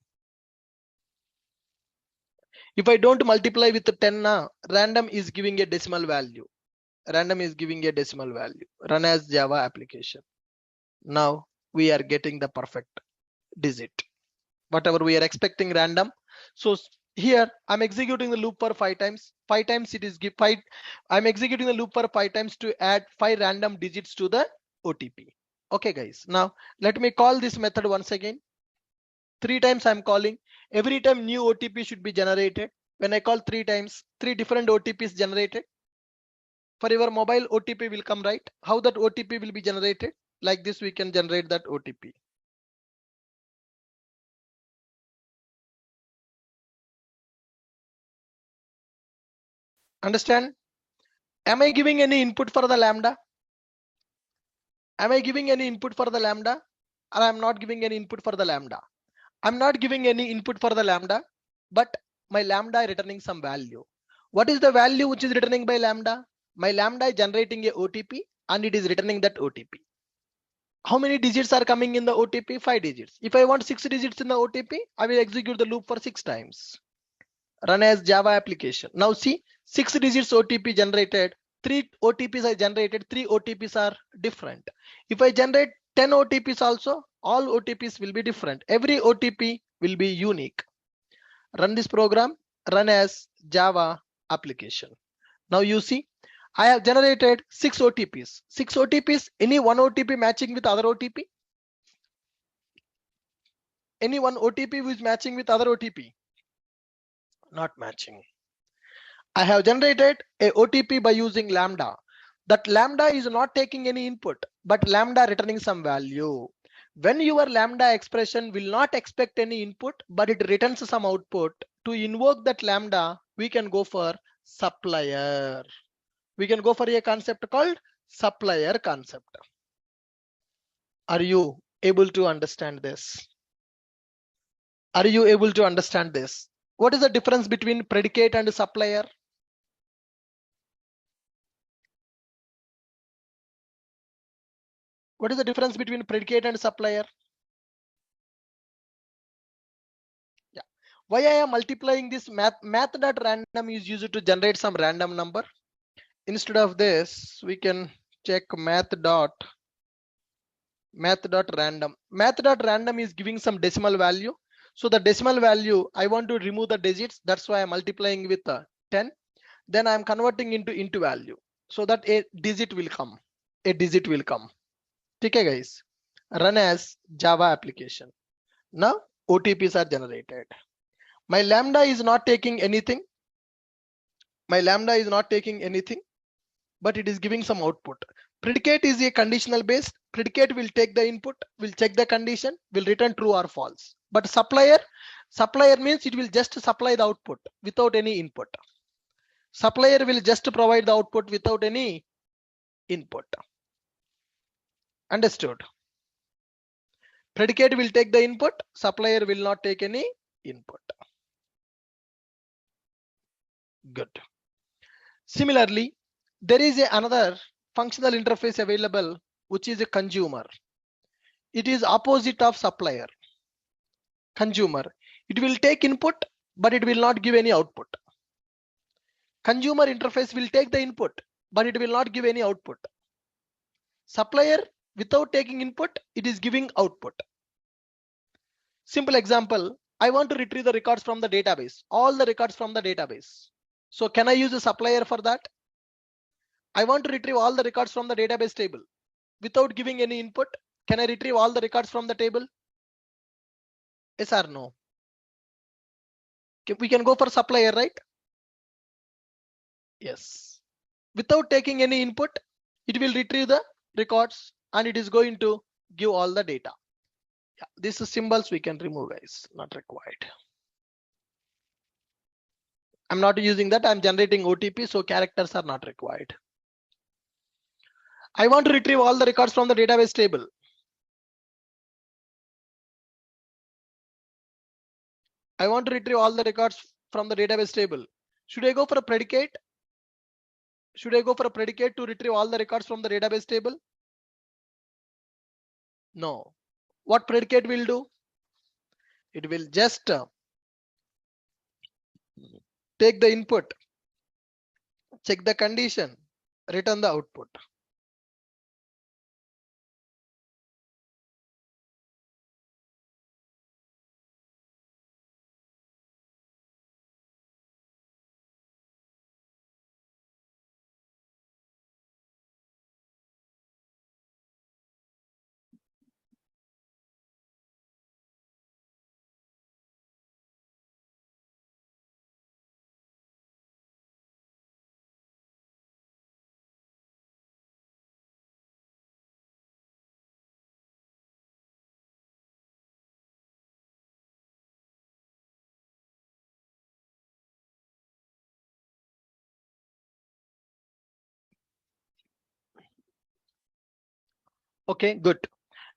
If I don't multiply with the 10 now, random is giving a decimal value. Random is giving a decimal value. Run as Java application. Now we are getting the perfect digit. Whatever we are expecting random. So here I'm executing the loop for 5 times. 5 times it is give 5. I'm executing the loop for 5 times to add 5 random digits to the OTP. Okay guys, now let me call this method once again. 3 times I'm calling. Every time new OTP should be generated. When I call 3 times, 3 different OTPs generated. For your mobile, OTP will come, right? How that OTP will be generated? Like this, we can generate that OTP. Understand? Am I giving any input for the lambda? Am I giving any input for the lambda? Or I'm not giving any input for the lambda? I'm not giving any input for the lambda, but my lambda is returning some value. What is the value which is returning by lambda? My lambda is generating a OTP and it is returning that OTP. How many digits are coming in the OTP? 5 digits. If I want 6 digits in the OTP, I will execute the loop for 6 times. Run as Java application. Now see, 6 digits OTP generated, 3 OTPs I generated, 3 OTPs are different. If I generate 10 OTPs also, all OTPs will be different. Every OTP will be unique. Run this program, run as Java application. Now you see, I have generated 6 OTPs. 6 OTPs, any one OTP matching with other OTP? Any one OTP which is matching with other OTP? Not matching. I have generated a OTP by using lambda. That lambda is not taking any input, but lambda returning some value. When your lambda expression will not expect any input, but it returns some output, to invoke that lambda, we can go for supplier. We can go for a concept called supplier concept. Are you able to understand this? Are you able to understand this? What is the difference between predicate and supplier? What is the difference between predicate and supplier? Yeah. Why I am multiplying this math.random is used to generate some random number. Instead of this, we can check math.random. Math.random is giving some decimal value. So the decimal value, I want to remove the digits. That's why I'm multiplying with 10. Then I'm converting into value so that a digit will come. A digit will come. Okay, guys. Run as Java application. Now OTPs are generated. My lambda is not taking anything. My lambda is not taking anything, but it is giving some output. Predicate is a conditional based. Predicate will take the input, will check the condition, will return true or false. But supplier means it will just supply the output without any input. Supplier will just provide the output without any input. Understood? Predicate will take the input, supplier will not take any input. Good. Similarly, there is another functional interface available, which is a consumer. It is opposite of supplier. Consumer, it will take input, but it will not give any output. Consumer interface will take the input, but it will not give any output. Supplier, without taking input, it is giving output. Simple example, I want to retrieve the records from the database, all the records from the database. So can I use a supplier for that? I want to retrieve all the records from the database table. Without giving any input, can I retrieve all the records from the table? Yes or no? We can go for supplier, right? Yes. Without taking any input, it will retrieve the records and it is going to give all the data. Yeah, these symbols we can remove, guys, not required. I'm not using that. I'm generating OTP, so characters are not required. I want to retrieve all the records from the database table. I want to retrieve all the records from the database table. Should I go for a predicate? Should I go for a predicate to retrieve all the records from the database table? No. What predicate will do? It will just take the input, check the condition, return the output. Okay, good.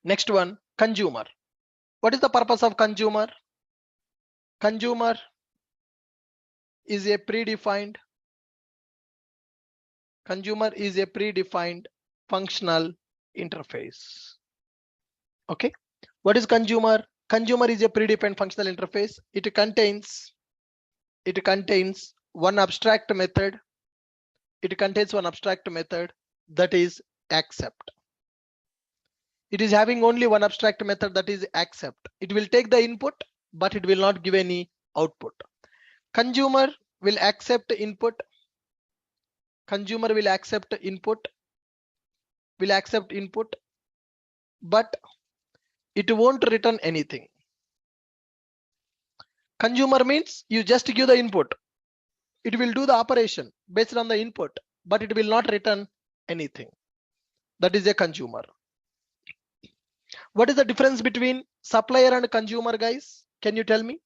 Next one, consumer. What is the purpose of consumer? Consumer is a predefined functional interface. Okay, what is consumer? Consumer is a predefined functional interface. It contains one abstract method. It contains one abstract method, that is accept. It is having only one abstract method, that is accept. It will take the input, but it will not give any output. Consumer will accept input. Consumer will accept input, but it won't return anything. Consumer means you just give the input. It will do the operation based on the input, but it will not return anything. That is a consumer. What is the difference between supplier and consumer, guys? Can you tell me?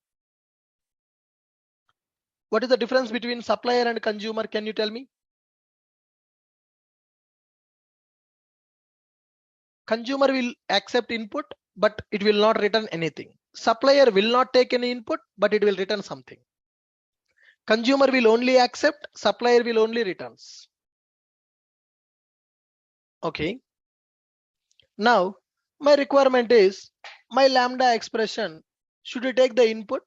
What is the difference between supplier and consumer? Can you tell me? Consumer will accept input, but it will not return anything. Supplier will not take any input, but it will return something. Consumer will only accept, supplier will only returns. Okay. Now my requirement is my lambda expression should take the input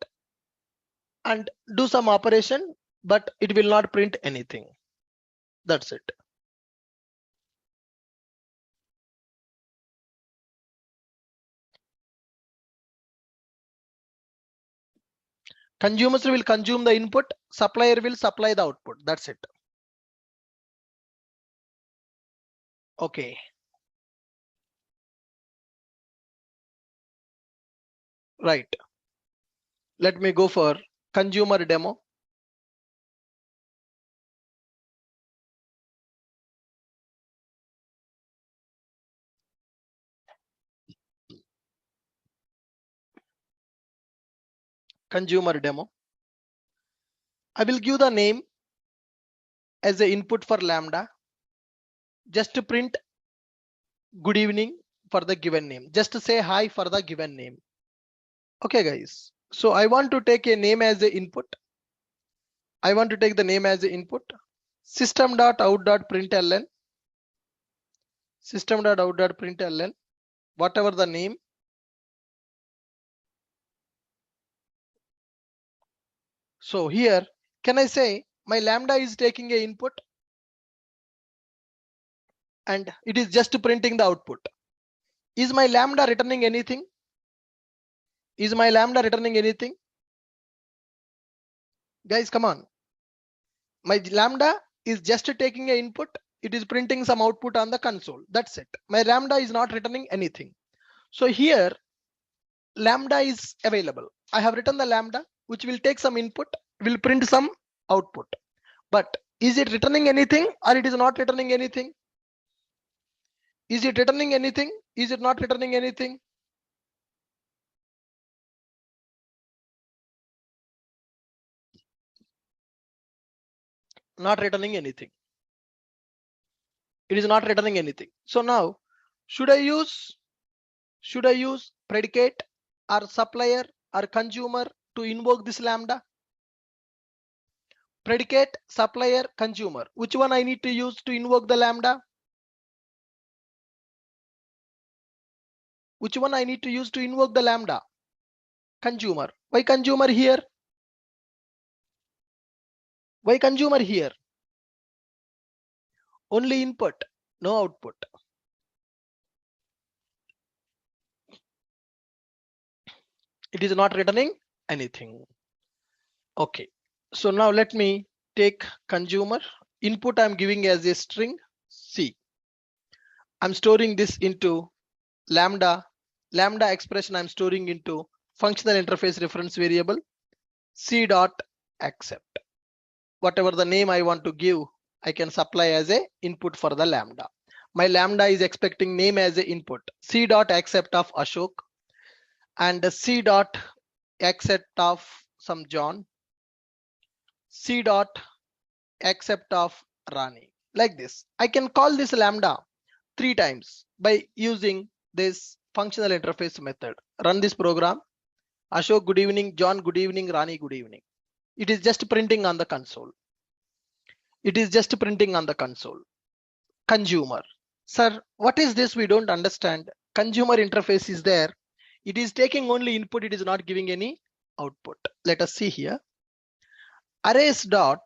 and do some operation, but it will not print anything. That's it. Consumers will consume the input, supplier will supply the output. That's it. Okay. Right. Let me go for consumer demo. Consumer demo. I will give the name as the input for lambda. Just to print good evening for the given name. Just to say hi for the given name. Okay, guys. So I want to take a name as the input. I want to take the name as the input. System.out.println. System.out.println. Whatever the name. So here, can I say my lambda is taking a input and it is just printing the output. Is my lambda returning anything? Is my lambda returning anything? Guys, come on. My lambda is just taking a input. It is printing some output on the console. That's it. My lambda is not returning anything. So here, lambda is available. I have written the lambda, which will take some input, will print some output. But is it returning anything or it is not returning anything? Is it returning anything? Is it not returning anything? Not returning anything. It is not returning anything. So now, should I use predicate or supplier or consumer to invoke this lambda? Predicate, supplier, consumer. Which one I need to use to invoke the lambda? Which one I need to use to invoke the lambda? Consumer. Why consumer here? Why consumer here? Only input, no output. It is not returning anything. Okay. So now let me take consumer. Input I'm giving as a string C. I'm storing this into lambda expression. I'm storing into functional interface reference variable C dot accept. Whatever the name I want to give, I can supply as a input for the lambda. My lambda is expecting name as a input. C dot accept of Ashok and C dot accept of some John. C dot accept of Rani. Like this. I can call this lambda 3 times by using this functional interface method. Run this program. Ashok, good evening. John, good evening. Rani, good evening. It is just printing on the console. It is just printing on the console. Consumer. Sir, what is this? We don't understand. Consumer interface is there. It is taking only input. It is not giving any output. Let us see here. Arrays dot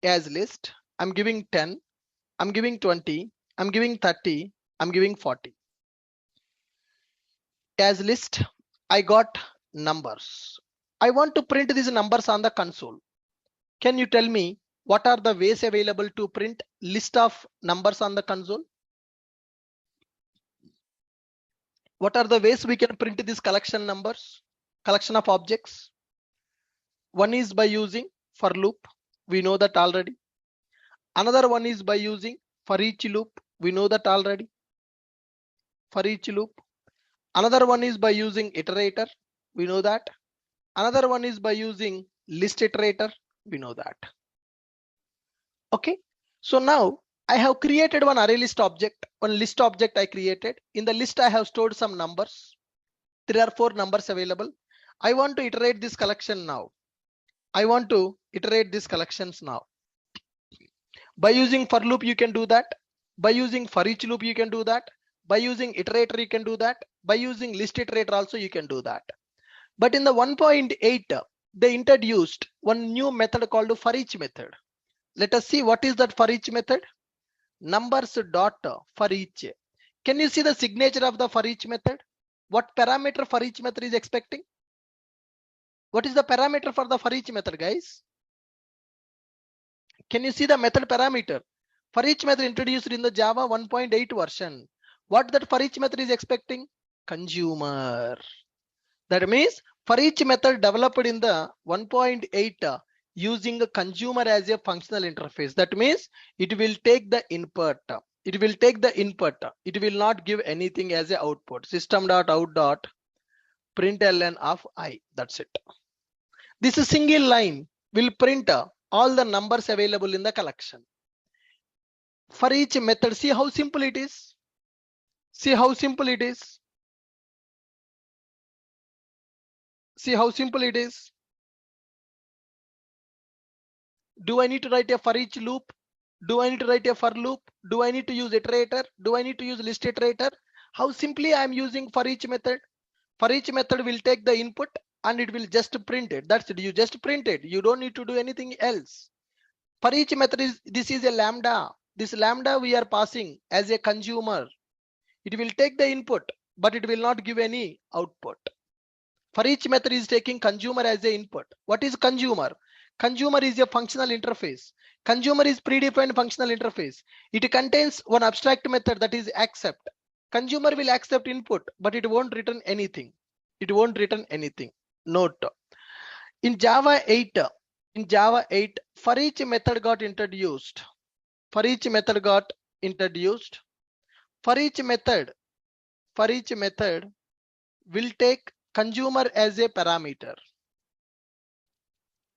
as list. I'm giving 10. I'm giving 20. I'm giving 30. I'm giving 40. As list, I got numbers. I want to print these numbers on the console. Can you tell me what are the ways available to print list of numbers on the console? What are the ways we can print this collection numbers, collection of objects? One is by using for loop. We know that already. Another one is by using for each loop. We know that already. For each loop. Another one is by using iterator. We know that. Another one is by using list iterator. We know that. Okay. So now I have created one array list object, one list object I created. In the list, I have stored some numbers. 3 or 4 numbers available. I want to iterate this collection now. I want to iterate these collections now. By using for loop, you can do that. By using for each loop, you can do that. By using iterator, you can do that. By using list iterator also, you can do that. But in the 1.8, they introduced one new method called for each method. Let us see what is that for each method. Numbers dot for each. Can you see the signature of the for each method? What parameter for each method is expecting? What is the parameter for the for each method, guys? Can you see the method parameter? For each method introduced in the Java 1.8 version. What that for each method is expecting? Consumer. That means for each method developed in the 1.8 using a consumer as a functional interface. That means it will take the input. It will take the input. It will not give anything as a output. System.out.println of I. That's it. This single line will print all the numbers available in the collection. For each method, see how simple it is. See how simple it is. See how simple it is. Do I need to write a for each loop? Do I need to write a for loop? Do I need to use iterator? Do I need to use list iterator? How simply I am using for each method. For each method will take the input and it will just print it. That's it. You just print it. You don't need to do anything else. For each method this is a lambda. This lambda we are passing as a consumer. It will take the input, but it will not give any output. For each method is taking consumer as a input. What is consumer? Consumer is a functional interface. Consumer is predefined functional interface. It contains one abstract method that is accept. Consumer will accept input, but it won't return anything. It won't return anything. Note. In Java 8, for each method got introduced. For each method got introduced. For each method will take consumer as a parameter.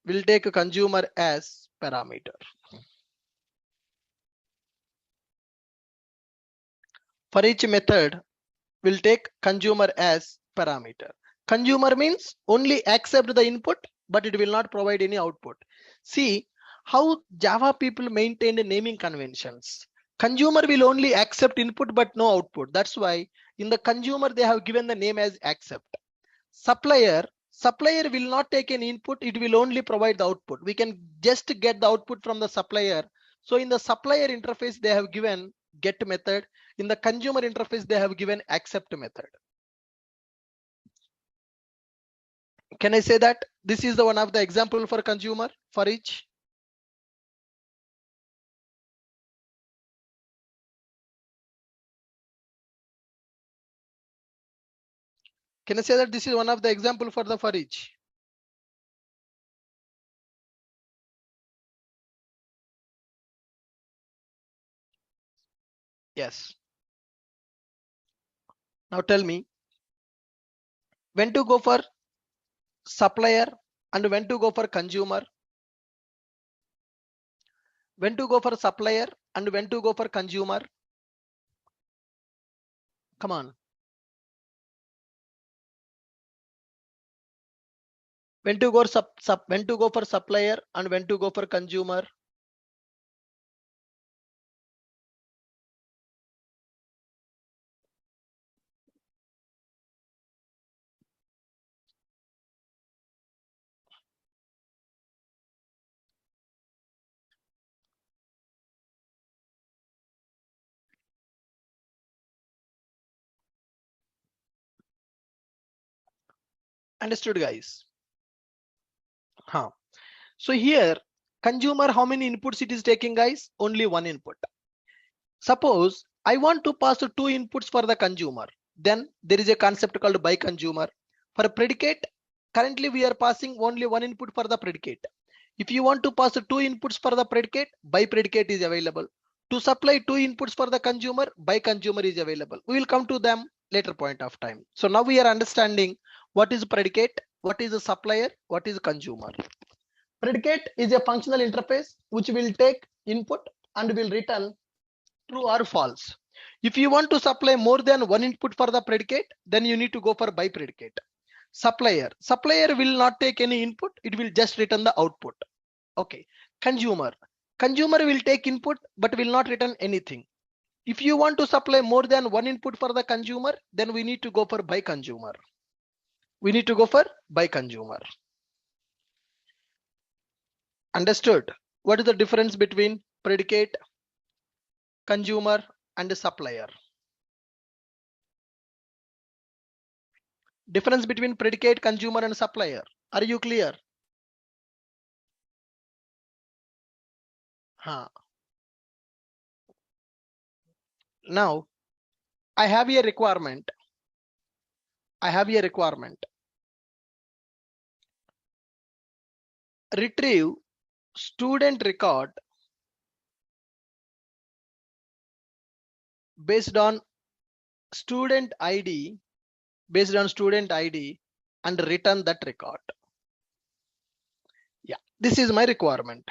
Will take a consumer as parameter. For each method will take consumer as parameter. Consumer means only accept the input, but it will not provide any output. See how Java people maintain naming conventions. Consumer will only accept input but no output. That's why in the consumer they have given the name as accept. Supplier will not take an input, it will only provide the output. We can just get the output from the supplier. So in the supplier interface they have given get method. In the consumer interface they have given accept method. Can I say that this is the one of the example for consumer for each? Can I say that this is one of the example for the for each? Yes. Now tell me when to go for supplier and when to go for consumer. When to go for supplier and when to go for consumer. Come on. When to go for supplier and when to go for consumer. Understood, guys? Huh. So here consumer, how many inputs it is taking, guys? Only one input. Suppose I want to pass 2 inputs for the consumer. Then there is a concept called by consumer. For a predicate, currently we are passing only one input for the predicate. If you want to pass 2 inputs for the predicate, by predicate is available. To supply 2 inputs for the consumer, by consumer is available. We will come to them later point of time. So now we are understanding what is predicate, what is a supplier, what is consumer. Predicate is a functional interface which will take input and will return true or false. If you want to supply more than one input for the predicate, then you need to go for by predicate. Supplier will not take any input, it will just return the output. Okay. Consumer will take input but will not return anything. If you want to supply more than one input for the consumer, then we need to go for by consumer. We need to go for by consumer. Understood? What is the difference between predicate, consumer, and supplier? Difference between predicate, consumer, and supplier. Are you clear? Huh. Now, I have a requirement. I have a requirement. Retrieve student record based on student ID, and return that record. Yeah, this is my requirement.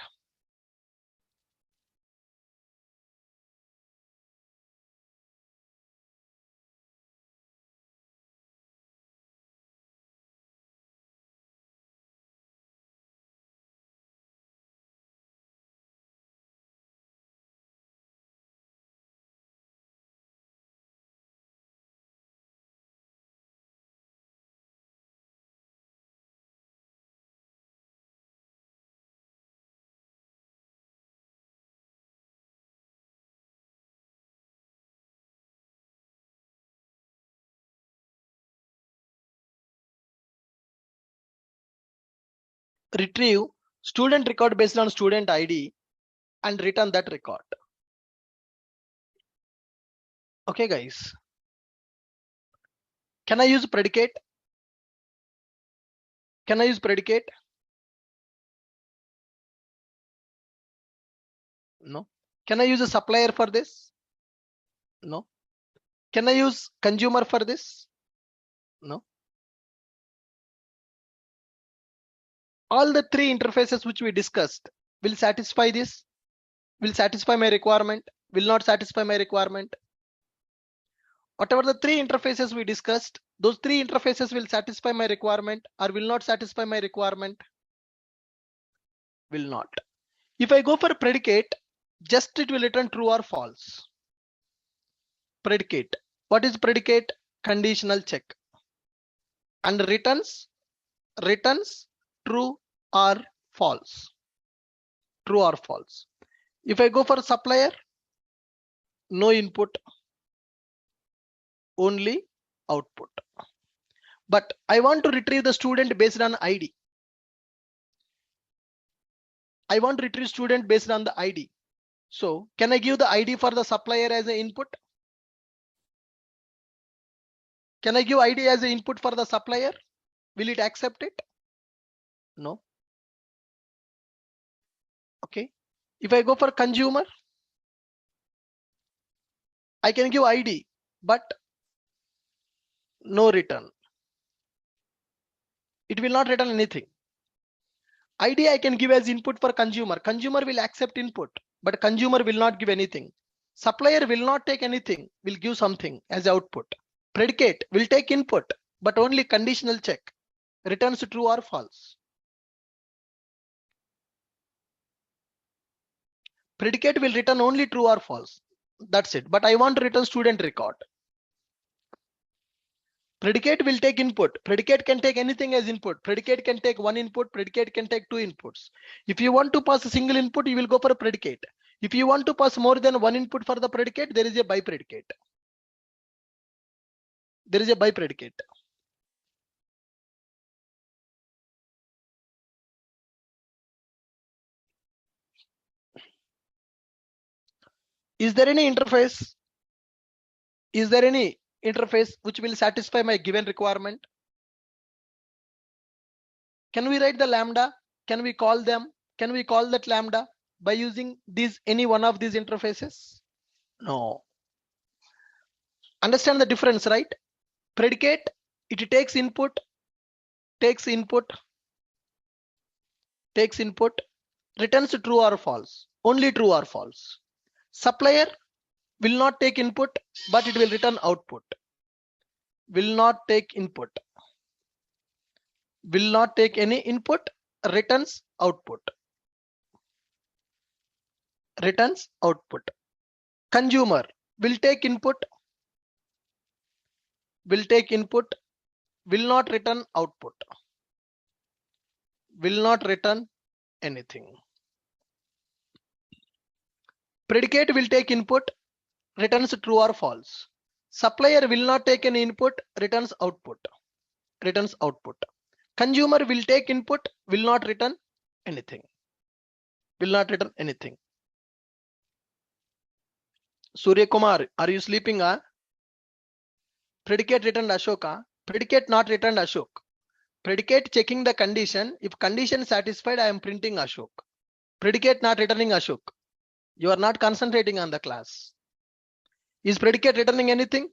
Retrieve student record based on student ID and return that record. Okay, guys. Can I use predicate? Can I use predicate? No. Can I use a supplier for this? No. Can I use consumer for this? No. All the three interfaces which we discussed will satisfy this, will satisfy my requirement, will not satisfy my requirement. Whatever the three interfaces we discussed, those three interfaces will satisfy my requirement or will not satisfy my requirement? Will not. If I go for predicate, just it will return true or false. Predicate. What is predicate? Conditional check. And returns true or false. True or false. If I go for supplier, no input, only output. But I want to retrieve the student based on ID. I want to retrieve student based on the ID. So can I give the ID for the supplier as an input? Can I give ID as an input for the supplier? Will it accept it? No. Okay. If I go for consumer, I can give ID, but no return. It will not return anything. ID I can give as input for consumer. Consumer will accept input, but consumer will not give anything. Supplier will not take anything, will give something as output. Predicate will take input, but only conditional check, returns true or false. Predicate will return only true or false. That's it. But I want to return student record. Predicate will take input. Predicate can take anything as input. Predicate can take one input. Predicate can take two inputs. If you want to pass a single input, you will go for a predicate. If you want to pass more than one input for the predicate, there is a by predicate. There is a by predicate. Is there any interface? Is there any interface which will satisfy my given requirement? Can we write the lambda? Can we call them? Can we call that lambda by using any one of these interfaces? No. Understand the difference, right? Predicate, it takes input, returns true or false, only true or false. Supplier will not take input, but it will return output. Will not take input. Will not take any input, returns output. Returns output. Consumer will take input, will not return output, will not return anything. Predicate will take input, returns true or false. Supplier will not take any input, returns output. Consumer will take input, will not return anything. Surya Kumar, are you sleeping? Predicate returned Ashoka. Predicate not returned Ashok. Predicate checking the condition. If condition satisfied, I am printing Ashok. Predicate not returning Ashok. You are not concentrating on the class. Is predicate returning anything?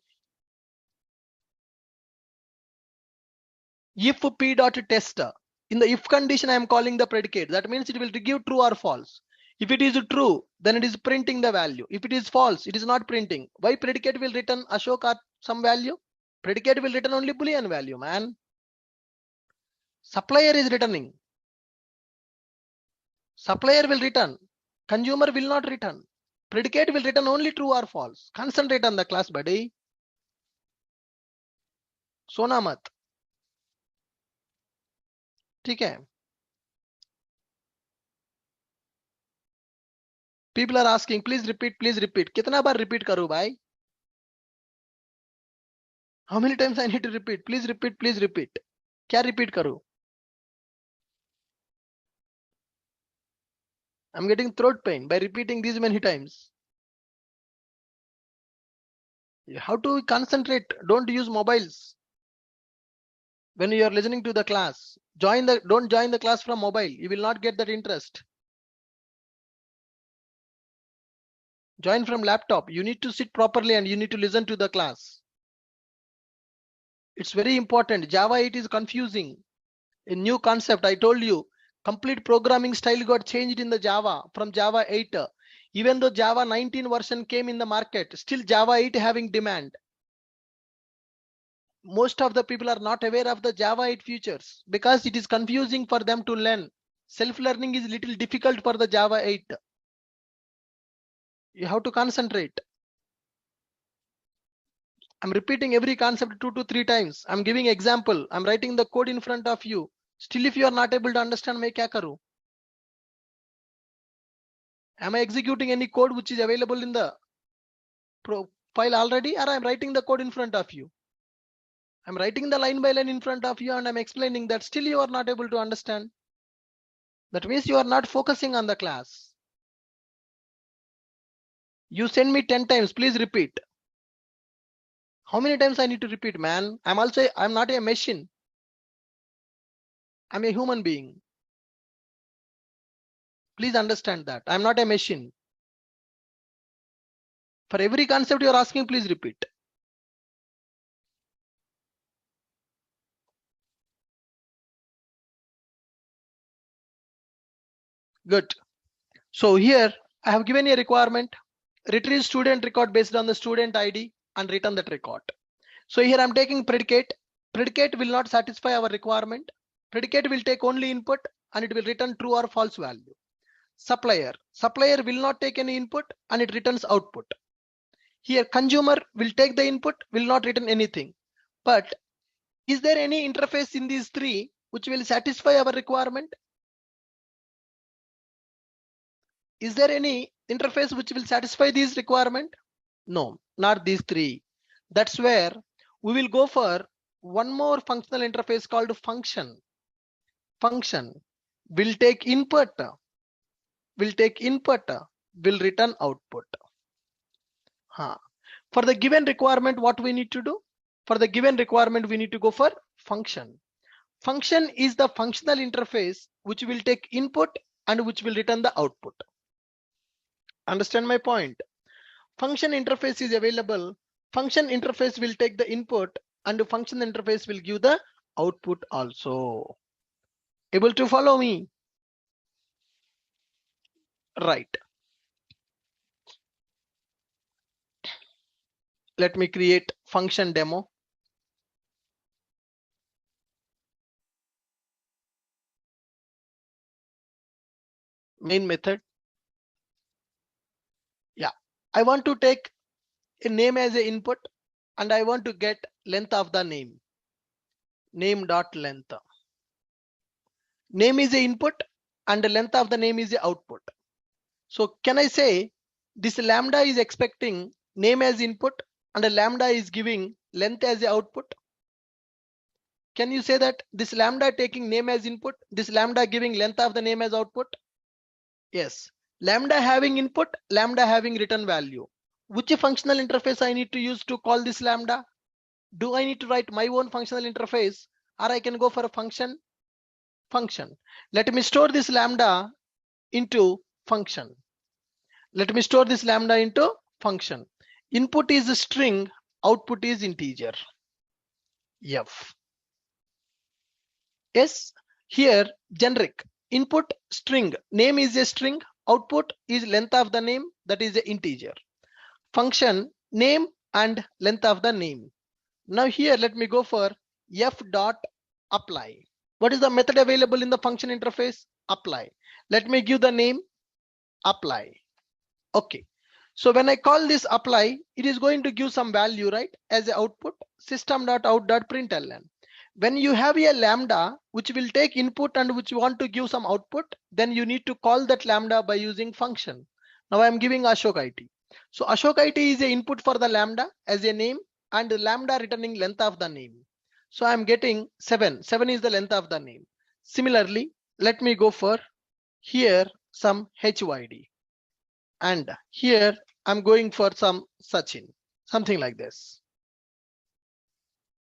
If p dot test, in the if condition I am calling the predicate. That means it will give true or false. If it is true, then it is printing the value. If it is false, it is not printing. Why predicate will return Ashok or some value? Predicate will return only Boolean value, man. Supplier is returning. Supplier will return. Consumer will not return. Predicate will return only true or false. Concentrate on the class, buddy. सोना मत. ठीक है. People are asking, please repeat. कितना बार repeat करूं भाई? How many times I need to repeat? Please repeat. क्या repeat करूं? I'm getting throat pain by repeating these many times. How to concentrate? Don't use mobiles when you are listening to the class. Don't join the class from mobile. You will not get that interest. Join from laptop. You need to sit properly and you need to listen to the class. It's very important. Java 8 is confusing. A new concept. I told you, complete programming style got changed in the Java from Java 8. Even though Java 19 version came in the market, still Java 8 having demand. Most of the people are not aware of the Java 8 features because it is confusing for them to learn. Self-learning is little difficult for the Java 8. You have to concentrate. I'm repeating every concept 2 to 3 times. I'm giving example. I'm writing the code in front of you. Still, if you are not able to understand, मैं क्या करूं? Am I executing any code which is available in the file already, or I'm writing the code in front of you? I'm writing the line by line in front of you and I'm explaining that. Still you are not able to understand. That means you are not focusing on the class. You send me 10 times, please repeat. How many times I need to repeat, man? I'm not a machine. I'm a human being. Please understand that. I'm not a machine. For every concept you're asking, please repeat. Good. So here I have given a requirement. Retrieve student record based on the student ID and return that record. So here I'm taking predicate. Predicate will not satisfy our requirement. Predicate will take only input and it will return true or false value. Supplier will not take any input and it returns output. Here consumer will take the input, will not return anything. But is there any interface in these three which will satisfy our requirement? Is there any interface which will satisfy these requirement? No, not these three. That's where we will go for one more functional interface called function. Function will take input, will return output. For the given requirement, what we need to do? For the given requirement, we need to go for function. Function is the functional interface which will take input and which will return the output. Understand my point? Function interface is available. Function interface will take the input and the function interface will give the output also. Able to follow me? Right. Let me create function demo. Main method. Yeah, I want to take a name as a input and I want to get length of the name. Name dot length. Name is a input and the length of the name is the output. So can I say this lambda is expecting name as input and a lambda is giving length as the output? Can you say that this lambda taking name as input, this lambda giving length of the name as output? Yes. Lambda having input, lambda having return value. Which functional interface I need to use to call this lambda? Do I need to write my own functional interface or I can go for a function? Function. Let me store this lambda into function. Let me store this lambda into function. Input is a string, output is integer. F. Yes, here generic. Input string, name is a string, output is length of the name, that is the integer. Function name and length of the name. Now here let me go for f dot apply. What is the method available in the function interface? Apply. Let me give the name apply. Okay. So when I call this apply, it is going to give some value, right? As a output, system.out.println. When you have a lambda which will take input and which you want to give some output, then you need to call that lambda by using function. Now I am giving Ashok IT. So Ashok IT is the input for the lambda as a name and the lambda returning length of the name. So I'm getting 7. 7 is the length of the name. Similarly, let me go for here some HYD. And here I'm going for some Sachin, something like this.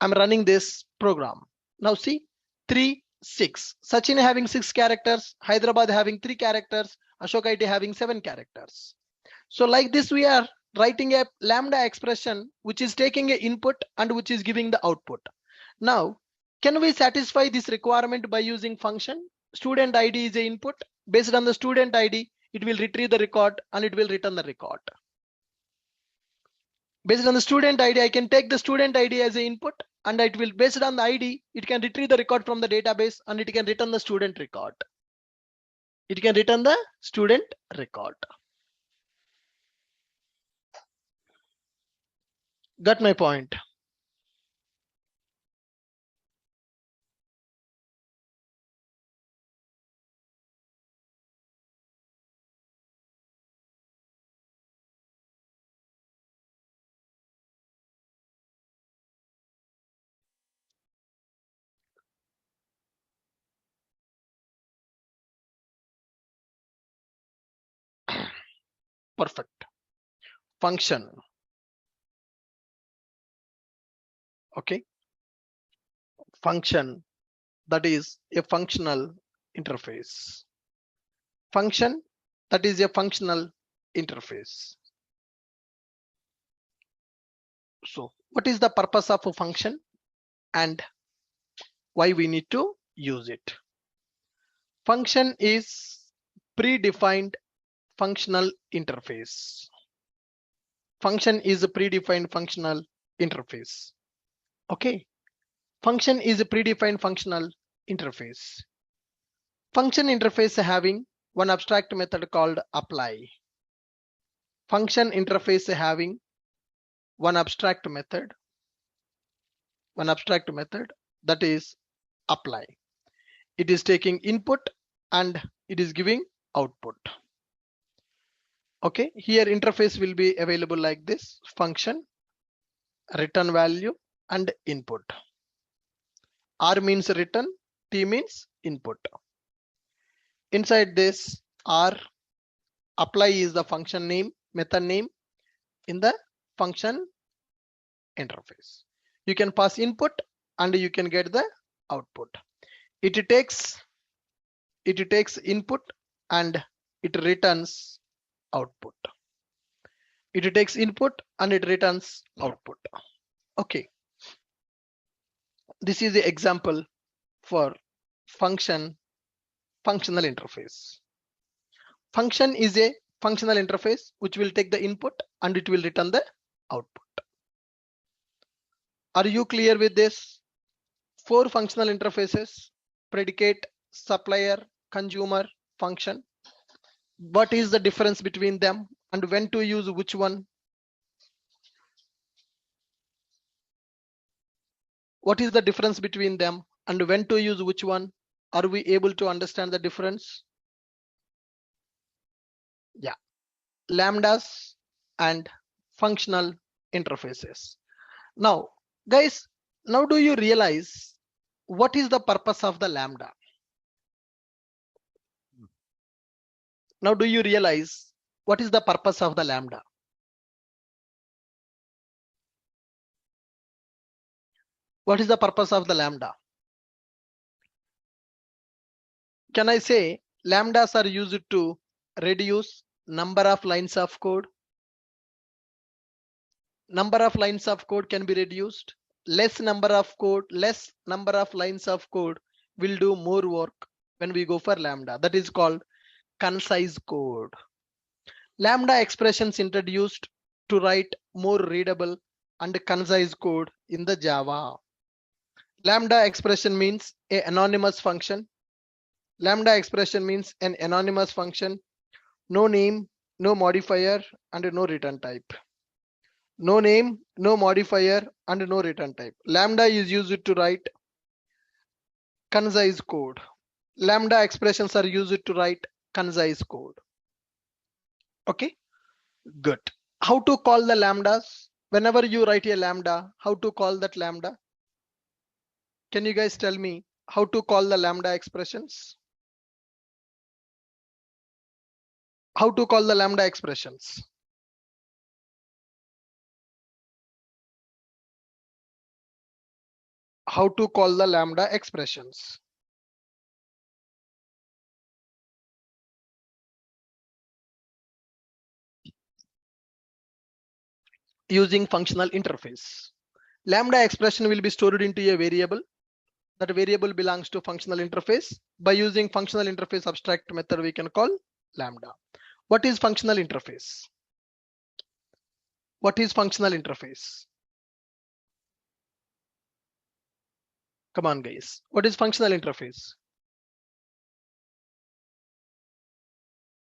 I'm running this program. Now see 3, 6. Sachin having 6 characters, Hyderabad having 3 characters, Ashok IT having 7 characters. So like this, we are writing a lambda expression which is taking an input and which is giving the output. Now, can we satisfy this requirement by using function? Student ID is the input. Based on the student ID, it will retrieve the record and it will return the record. Based on the student ID, I can take the student ID as an input and it will, based on the ID, it can retrieve the record from the database and it can return the student record. It can return the student record. Got my point? Perfect. Function. Okay. Function, that is a functional interface. Function, that is a functional interface. So what is the purpose of a function and why we need to use it? Function is predefined functional interface. Function is a predefined functional interface. Okay. Function is a predefined functional interface. Function interface having one abstract method called apply. Function interface having one abstract method that is apply. It is taking input and it is giving output. Okay, here interface will be available like this: function, return value, and input. R means return, T means input. Inside this R, apply is the function name, method name in the function interface. You can pass input and you can get the output. It takes input and it returns output. It takes input and it returns output. Okay. This is the example for functional interface. Function is a functional interface which will take the input and it will return the output. Are you clear with this? 4 functional interfaces: predicate, supplier, consumer, function. What is the difference between them and when to use which one? What is the difference between them and when to use which one? Are we able to understand the difference? Yeah, lambdas and functional interfaces. Now, guys, now do you realize what is the purpose of the lambda? Now, do you realize what is the purpose of the lambda? What is the purpose of the lambda? Can I say lambdas are used to reduce number of lines of code? Number of lines of code can be reduced. Less number of lines of code will do more work when we go for lambda. That is called concise code. Lambda expressions introduced to write more readable and concise code in the Java. Lambda expression means an anonymous function. Lambda expression means an anonymous function, no name, no modifier, and no return type. No name, no modifier, and no return type. Lambda is used to write concise code. Lambda expressions are used to write concise code. Okay, good. How to call the lambdas? Whenever you write a lambda, how to call that lambda? Can you guys tell me how to call the lambda expressions? How to call the lambda expressions? How to call the lambda expressions? Using functional interface. Lambda expression will be stored into a variable. That variable belongs to functional interface. By using functional interface abstract method, we can call lambda. What is functional interface? What is functional interface? Come on, guys. What is functional interface?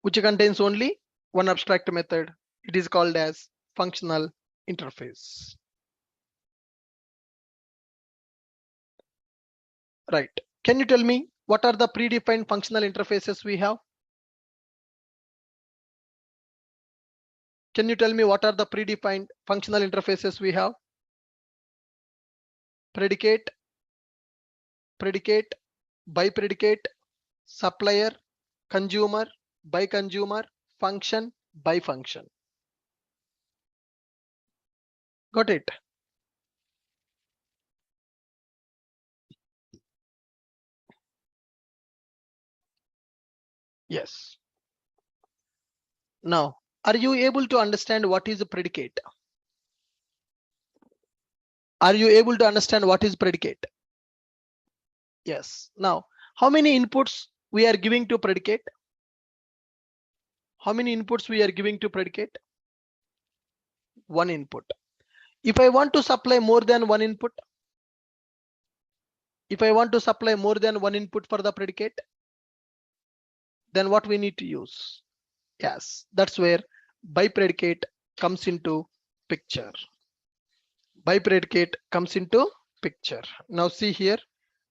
Which contains only one abstract method. It is called as functional interface. Right. Can you tell me what are the predefined functional interfaces we have? Can you tell me what are the predefined functional interfaces we have? Predicate, predicate, by predicate, supplier, consumer, by consumer, function, by function. Got it? Yes. Now, are you able to understand what is a predicate? Are you able to understand what is predicate? Yes. Now, how many inputs we are giving to predicate? How many inputs we are giving to predicate? One input. If I want to supply more than one input, if I want to supply more than one input for the predicate, then what we need to use? Yes, that's where by predicate comes into picture. By predicate comes into picture. Now see here,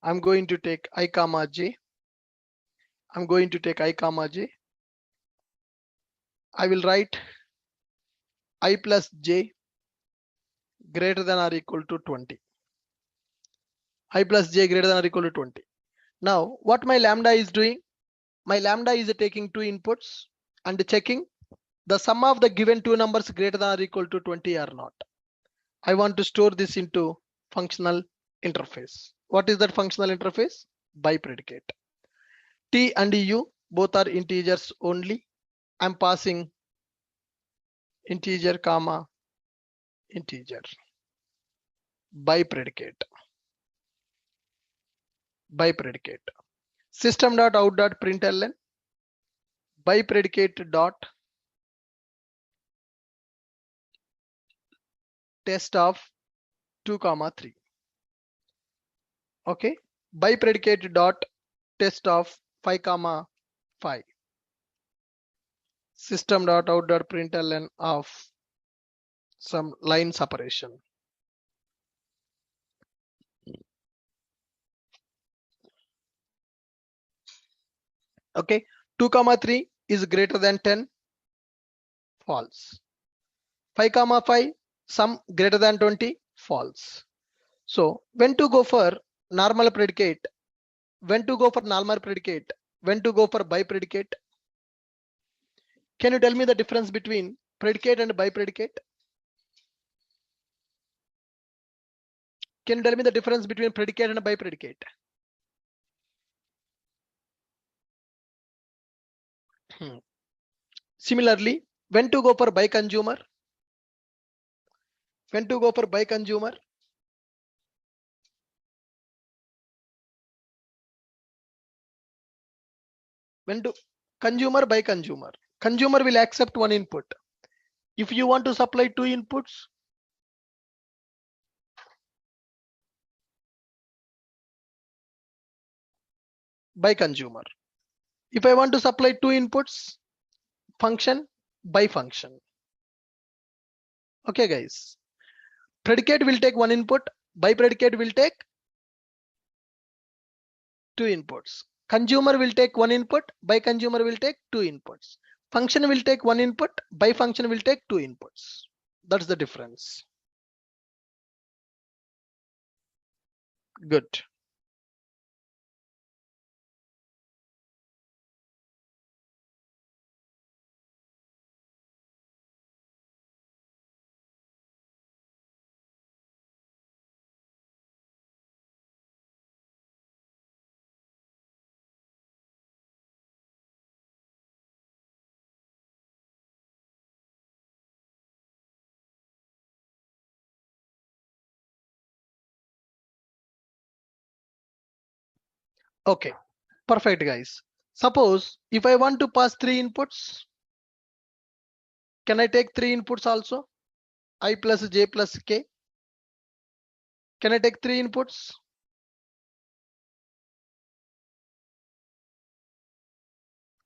I'm going to take I comma j. I'm going to take I comma j. I will write I plus j greater than or equal to 20. I plus j greater than or equal to 20. Now what my lambda is doing? My lambda is taking two inputs and checking the sum of the given two numbers greater than or equal to 20 or not. I want to store this into functional interface. What is that functional interface? By predicate. T and U both are integers only. I'm passing integer comma integer. By predicate. By predicate. System.out.println by predicate dot test of 2 comma 3. Okay, by predicate dot test of 5 comma 5. System.out.println of some line separation. Okay, 2, 3 is greater than 10, false. 5, 5, sum greater than 20, false. So when to go for normal predicate, when to go for normal predicate, when to go for by predicate? Can you tell me the difference between predicate and by predicate? Can you tell me the difference between predicate and by predicate? Similarly, when to go for by consumer? When to go for by consumer? When to consumer by consumer? Consumer will accept one input. If you want to supply two inputs, by consumer. If I want to supply two inputs, function by function. Okay, guys. Predicate will take one input, by predicate will take two inputs. Consumer will take one input, by consumer will take two inputs. Function will take one input, by function will take two inputs. That's the difference. Good. Okay, perfect, guys. Suppose if I want to pass three inputs, can I take three inputs also? I plus j plus k. Can I take three inputs?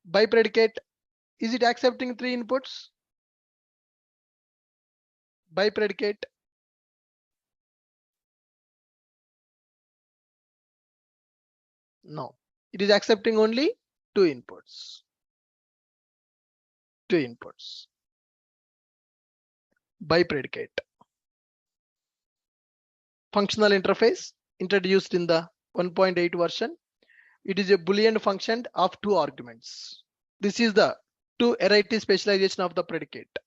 By predicate, is it accepting three inputs? By predicate, no. It is accepting only two inputs. Two inputs. By predicate. Functional interface introduced in the 1.8 version. It is a Boolean function of two arguments. This is the two array specialization of the predicate.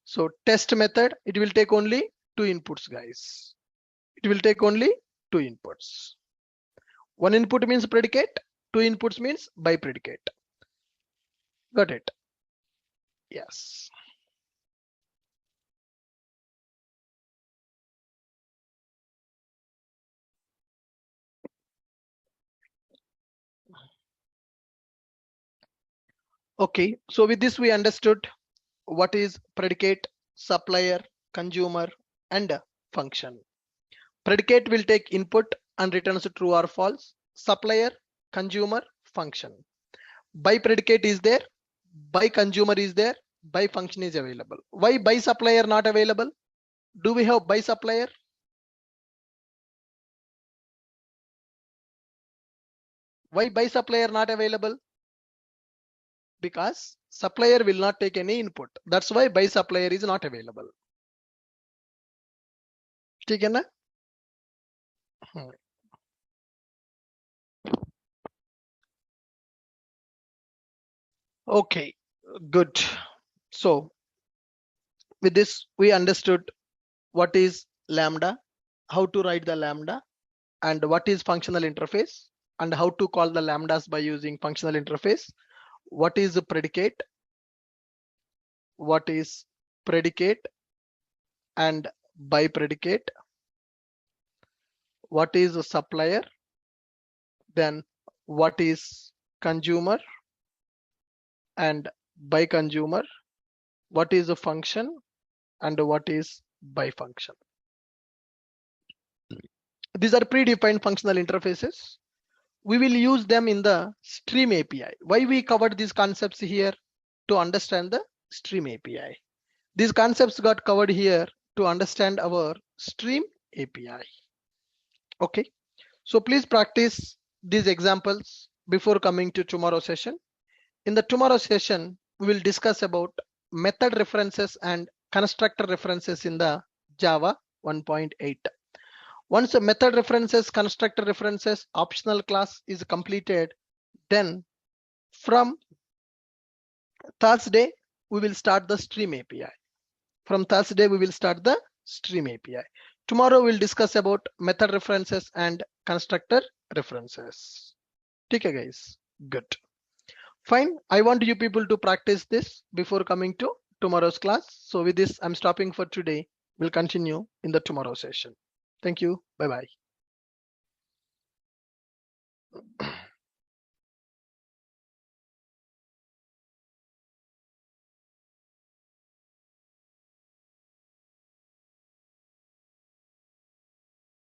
So test method, it will take only two inputs, guys. It will take only two inputs. One input means predicate, two inputs means by predicate. Got it? Yes. Okay, so with this we understood what is predicate, supplier, consumer, and function. Predicate will take input and returns true or false. Supplier, consumer, function. By predicate is there, by consumer is there, by function is available. Why by supplier not available? Do we have by supplier? Why by supplier not available? Because supplier will not take any input. That's why by supplier is not available. ठीक है ना? Okay, good. So with this, we understood what is lambda, how to write the lambda, and what is functional interface, and how to call the lambdas by using functional interface. What is a predicate? What is predicate and by predicate? What is a supplier? Then what is consumer? And by consumer, what is a function and what is by function? These are predefined functional interfaces. We will use them in the Stream API. Why we covered these concepts here? To understand the Stream API. These concepts got covered here to understand our Stream API. Okay, so please practice these examples before coming to tomorrow session. In the tomorrow session, we will discuss about method references and constructor references in the Java 1.8. Once the method references, constructor references, optional class is completed, then from Thursday, we will start the stream API. From Thursday, we will start the stream API. Tomorrow, we'll discuss about method references and constructor references. Okay, guys, good. Fine, I want you people to practice this before coming to tomorrow's class. So with this, I'm stopping for today. We'll continue in the tomorrow session. Thank you. Bye-bye.